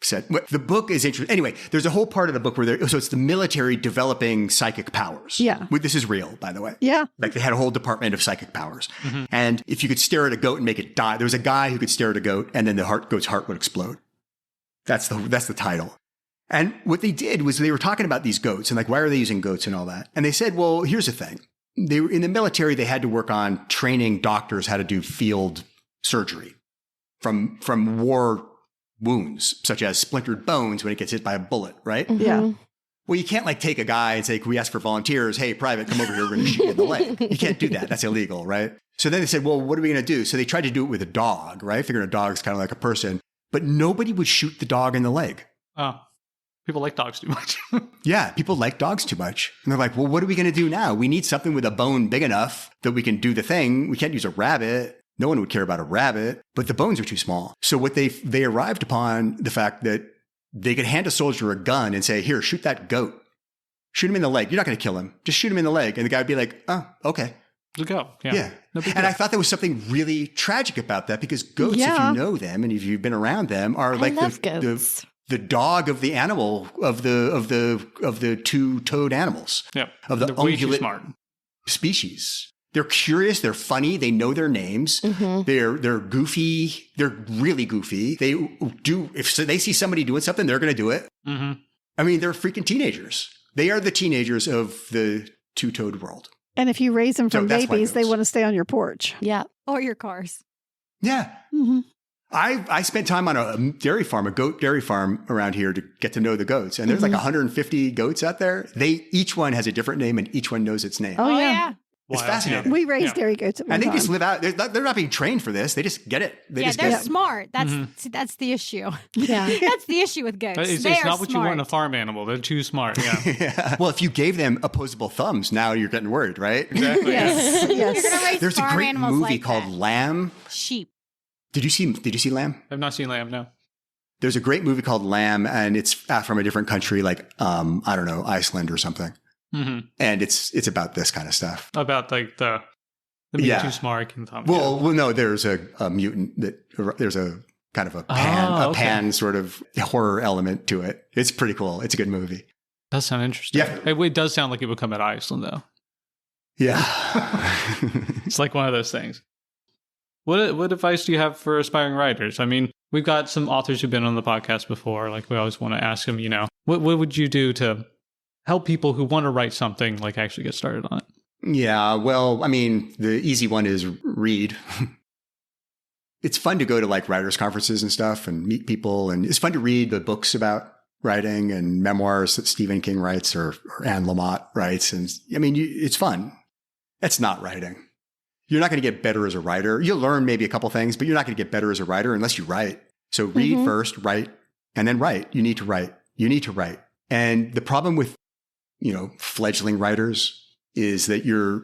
said, the book is interesting. Anyway, there's a whole part of the book where so it's the military developing psychic powers. Yeah. This is real, by the way. Yeah. Like they had a whole department of psychic powers. And if you could stare at a goat and make it die, there was a guy who could stare at a goat and then the goat's heart would explode. That's the title. And what they did was they were talking about these goats and like, why are they using goats and all that? And they said, well, here's the thing. They were in the military. They had to work on training doctors how to do field surgery from war wounds, such as splintered bones when it gets hit by a bullet, right? Yeah. Well, you can't like take a guy and say, can we ask for volunteers? Hey, private, come over here. We're going to shoot you in the leg. You can't do that. That's illegal, right? So then they said, well, what are we going to do? So they tried to do it with a dog, right? Figuring a dog's kind of like a person, but nobody would shoot the dog in the leg. Oh, people like dogs too much. Yeah, people like dogs too much. And they're like, well, what are we going to do now? We need something with a bone big enough that we can do the thing. We can't use a rabbit. No one would care about a rabbit, but the bones are too small. So what they arrived upon the fact that they could hand a soldier a gun and say, here, shoot that goat. Shoot him in the leg. You're not going to kill him. Just shoot him in the leg. And the guy would be like, oh, okay. To go. Yeah. No big And deal. I thought there was something really tragic about that because goats, if you know them and if you've been around them, are like the dog of the animal of the two-toed animals. Yep. Of the They're way too ungulate smart. species. They're curious. They're funny. They know their names. They're goofy. They're really goofy. They do, if they see somebody doing something, they're going to do it. I mean, they're freaking teenagers. They are the teenagers of the two-toed world. And if you raise them from that's why babies, they goats. want to stay on your porch. Yeah. Or your cars. Yeah. I spent time on a dairy farm, a goat dairy farm around here to get to know the goats. And there's like 150 goats out there. Each one has a different name and each one knows its name. Oh, yeah. It's Wow. fascinating. We raised dairy goats at one And they time. just live out. They're not being trained for this. They just get it. They just they're get it. smart. That's the issue. Yeah. That's the issue with goats. It's They are not what you want in a smart. farm animal. They're too smart. Yeah. Yeah. Well, if you gave them opposable thumbs, now you're getting worried, right? Exactly. Yes. You're Yes. gonna raise There's a farm great animals movie like called that. Lamb. Sheep. Did you see Lamb? I've not seen Lamb, no. There's a great movie called Lamb, and it's from a different country, like I don't know, Iceland or something. And it's about this kind of stuff. About like the being too smart and something. Well, no, there's a mutant there's a kind of a pan sort of horror element to it. It's pretty cool. It's a good movie. Does sound interesting. Yeah. It does sound like it would come out of Iceland, though. Yeah. It's like one of those things. What advice do you have for aspiring writers? I mean, we've got some authors who've been on the podcast before. Like, we always want to ask them, what would you do to help people who want to write something, like actually get started on it? Yeah, well, I mean, the easy one is read. It's fun to go to like writers' conferences and stuff and meet people. And it's fun to read the books about writing and memoirs that Stephen King writes or Anne Lamott writes. And I mean, it's fun. That's not writing. You're not going to get better as a writer. You'll learn maybe a couple things, but you're not going to get better as a writer unless you write. So read first, write, and then write. You need to write. You need to write. And the problem with, fledgling writers is that you're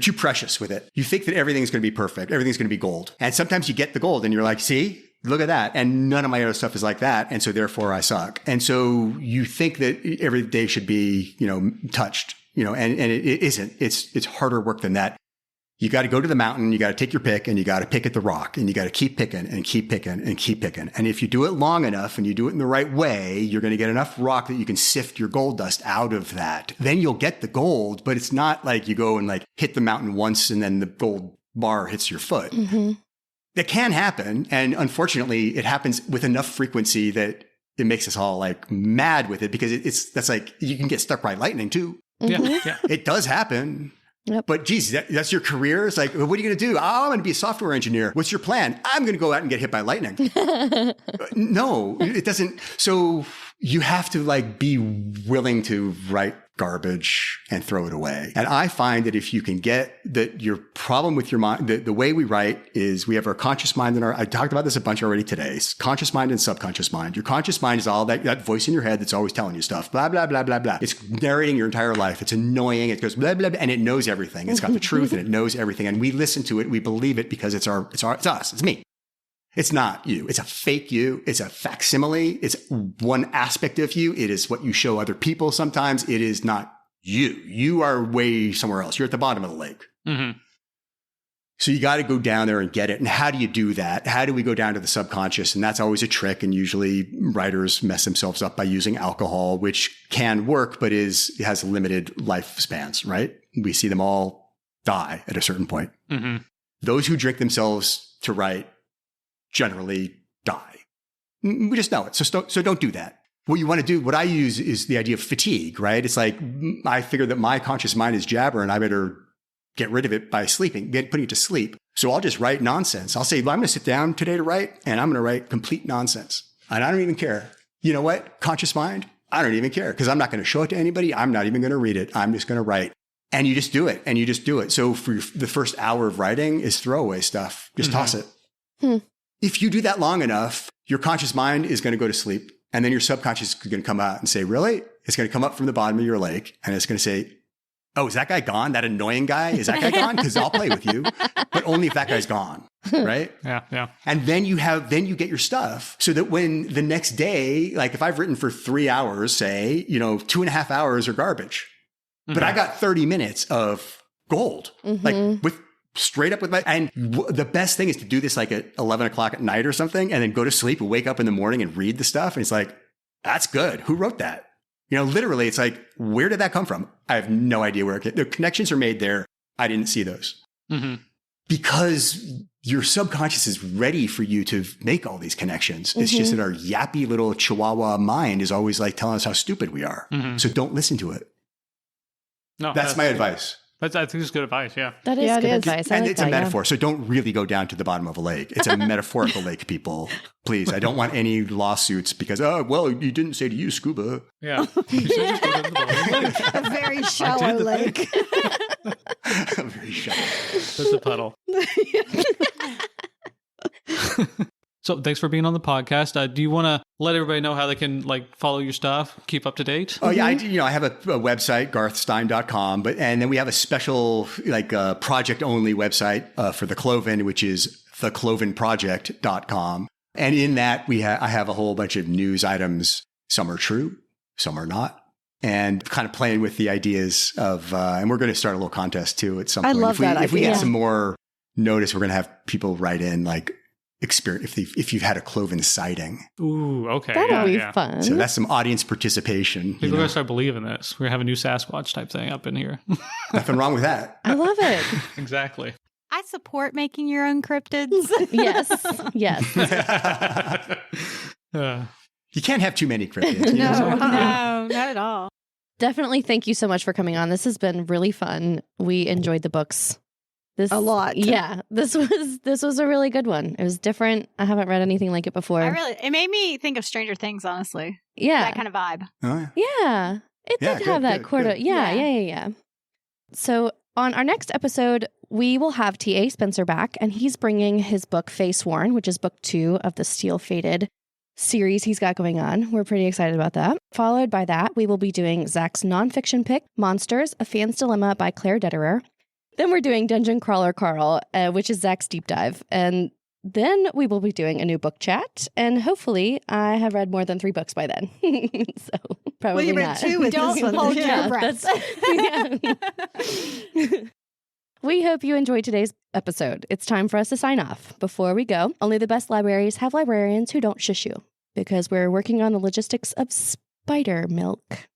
too precious with it. You think that everything's going to be perfect. Everything's going to be gold. And sometimes you get the gold and you're like, see, look at that. And none of my other stuff is like that. And so therefore I suck. And so you think that every day should be, touched, and it isn't. It's harder work than that. You got to go to the mountain, you got to take your pick, and you got to pick at the rock, and you got to keep picking and keep picking and keep picking. And if you do it long enough and you do it in the right way, you're going to get enough rock that you can sift your gold dust out of that. Then you'll get the gold, but it's not like you go and like hit the mountain once and then the gold bar hits your foot. That can happen. And unfortunately, it happens with enough frequency that it makes us all like mad with it because that's like, you can get struck by lightning too. Yeah. It does happen. Yep. But geez, that's your career. It's like, what are you going to do? Oh, I'm going to be a software engineer. What's your plan? I'm going to go out and get hit by lightning. No, it doesn't. So you have to like be willing to write garbage and throw it away. And I find that if you can get that, your problem with your mind, the way we write is we have our conscious mind and I talked about this a bunch already today. It's conscious mind and subconscious mind. Your conscious mind is all that voice in your head that's always telling you stuff, blah, blah, blah, blah, blah. It's narrating your entire life. It's annoying. It goes blah, blah, blah, and it knows everything. It's got the truth and it knows everything. And we listen to it. We believe it because it's us. It's me. It's not you. It's a fake you. It's a facsimile. It's one aspect of you. It is what you show other people sometimes. It is not you. You are way somewhere else. You're at the bottom of the lake. So you got to go down there and get it. And how do you do that? How do we go down to the subconscious? And that's always a trick. And usually writers mess themselves up by using alcohol, which can work, but has limited lifespans, right? We see them all die at a certain point. Those who drink themselves to write generally die. We just know it. So don't do that. What you want to do, what I use is the idea of fatigue, right? It's like, I figure that my conscious mind is jabber and I better get rid of it by putting it to sleep. So I'll just write nonsense. I'll say, I'm going to sit down today to write and I'm going to write complete nonsense. And I don't even care. You know what? Conscious mind, I don't even care because I'm not going to show it to anybody. I'm not even going to read it. I'm just going to write. And you just do it and you just do it. So for the first hour of writing is throwaway stuff. Just toss it. If you do that long enough, your conscious mind is going to go to sleep. And then your subconscious is going to come out and say, really? It's going to come up from the bottom of your lake. And it's going to say, oh, is that guy gone? That annoying guy? Is that guy gone? Because I'll play with you. But only if that guy's gone. right? Yeah. And then you get your stuff so that when the next day, like if I've written for 3 hours, say, 2.5 hours are garbage, but I got 30 minutes of gold, like straight up with and the best thing is to do this like at 11 o'clock at night or something, and then go to sleep and wake up in the morning and read the stuff. And it's like, that's good. Who wrote that? Literally, it's like, where did that come from? I have no idea where the connections are made there. I didn't see those. Because your subconscious is ready for you to make all these connections. It's just that our yappy little chihuahua mind is always like telling us how stupid we are. So don't listen to it. No, that's my advice. I think it's good advice. Yeah. That is good advice. And it's a metaphor. So don't really go down to the bottom of a lake. It's a metaphorical lake, people. Please. I don't want any lawsuits because, you didn't say to use scuba. Yeah. A very shallow lake. Very shallow. There's a puddle. So thanks for being on the podcast. Do you want to let everybody know how they can follow your stuff, keep up to date? Oh yeah, I have a website, garthstein.com, and then we have a special project only website for the Cloven, which is theclovenproject.com. And in that I have a whole bunch of news items. Some are true, some are not. And kind of playing with the ideas of, and we're going to start a little contest too at some point. I love that idea. If we get some more notice, we're going to have people write in experience if you've had a Cloven sighting. Ooh, okay. That'll be fun. So that's some audience participation. People are going to start believing this. We're going to have a new Sasquatch type thing up in here. Nothing wrong with that. I love it. Exactly. I support making your own cryptids. Yes. You can't have too many cryptids. No, not at all. Definitely thank you so much for coming on. This has been really fun. We enjoyed the books. A lot. Yeah. This was a really good one. It was different. I haven't read anything like it before. It made me think of Stranger Things, honestly. Yeah. That kind of vibe. Oh, Yeah. It did have that quarter. Yeah. So on our next episode, we will have T.A. Spencer back, and he's bringing his book Face Worn, which is book 2 of the Steel Fated series he's got going on. We're pretty excited about that. Followed by that, we will be doing Zach's nonfiction pick, Monsters, A Fan's Dilemma by Claire Detterer. Then we're doing Dungeon Crawler Carl, which is Zach's deep dive. And then we will be doing a new book chat. And hopefully I have read more than 3 books by then. So probably you read not. 2 with Don't this one. hold your breath. We hope you enjoyed today's episode. It's time for us to sign off. Before we go, only the best libraries have librarians who don't shush you, because we're working on the logistics of spider milk.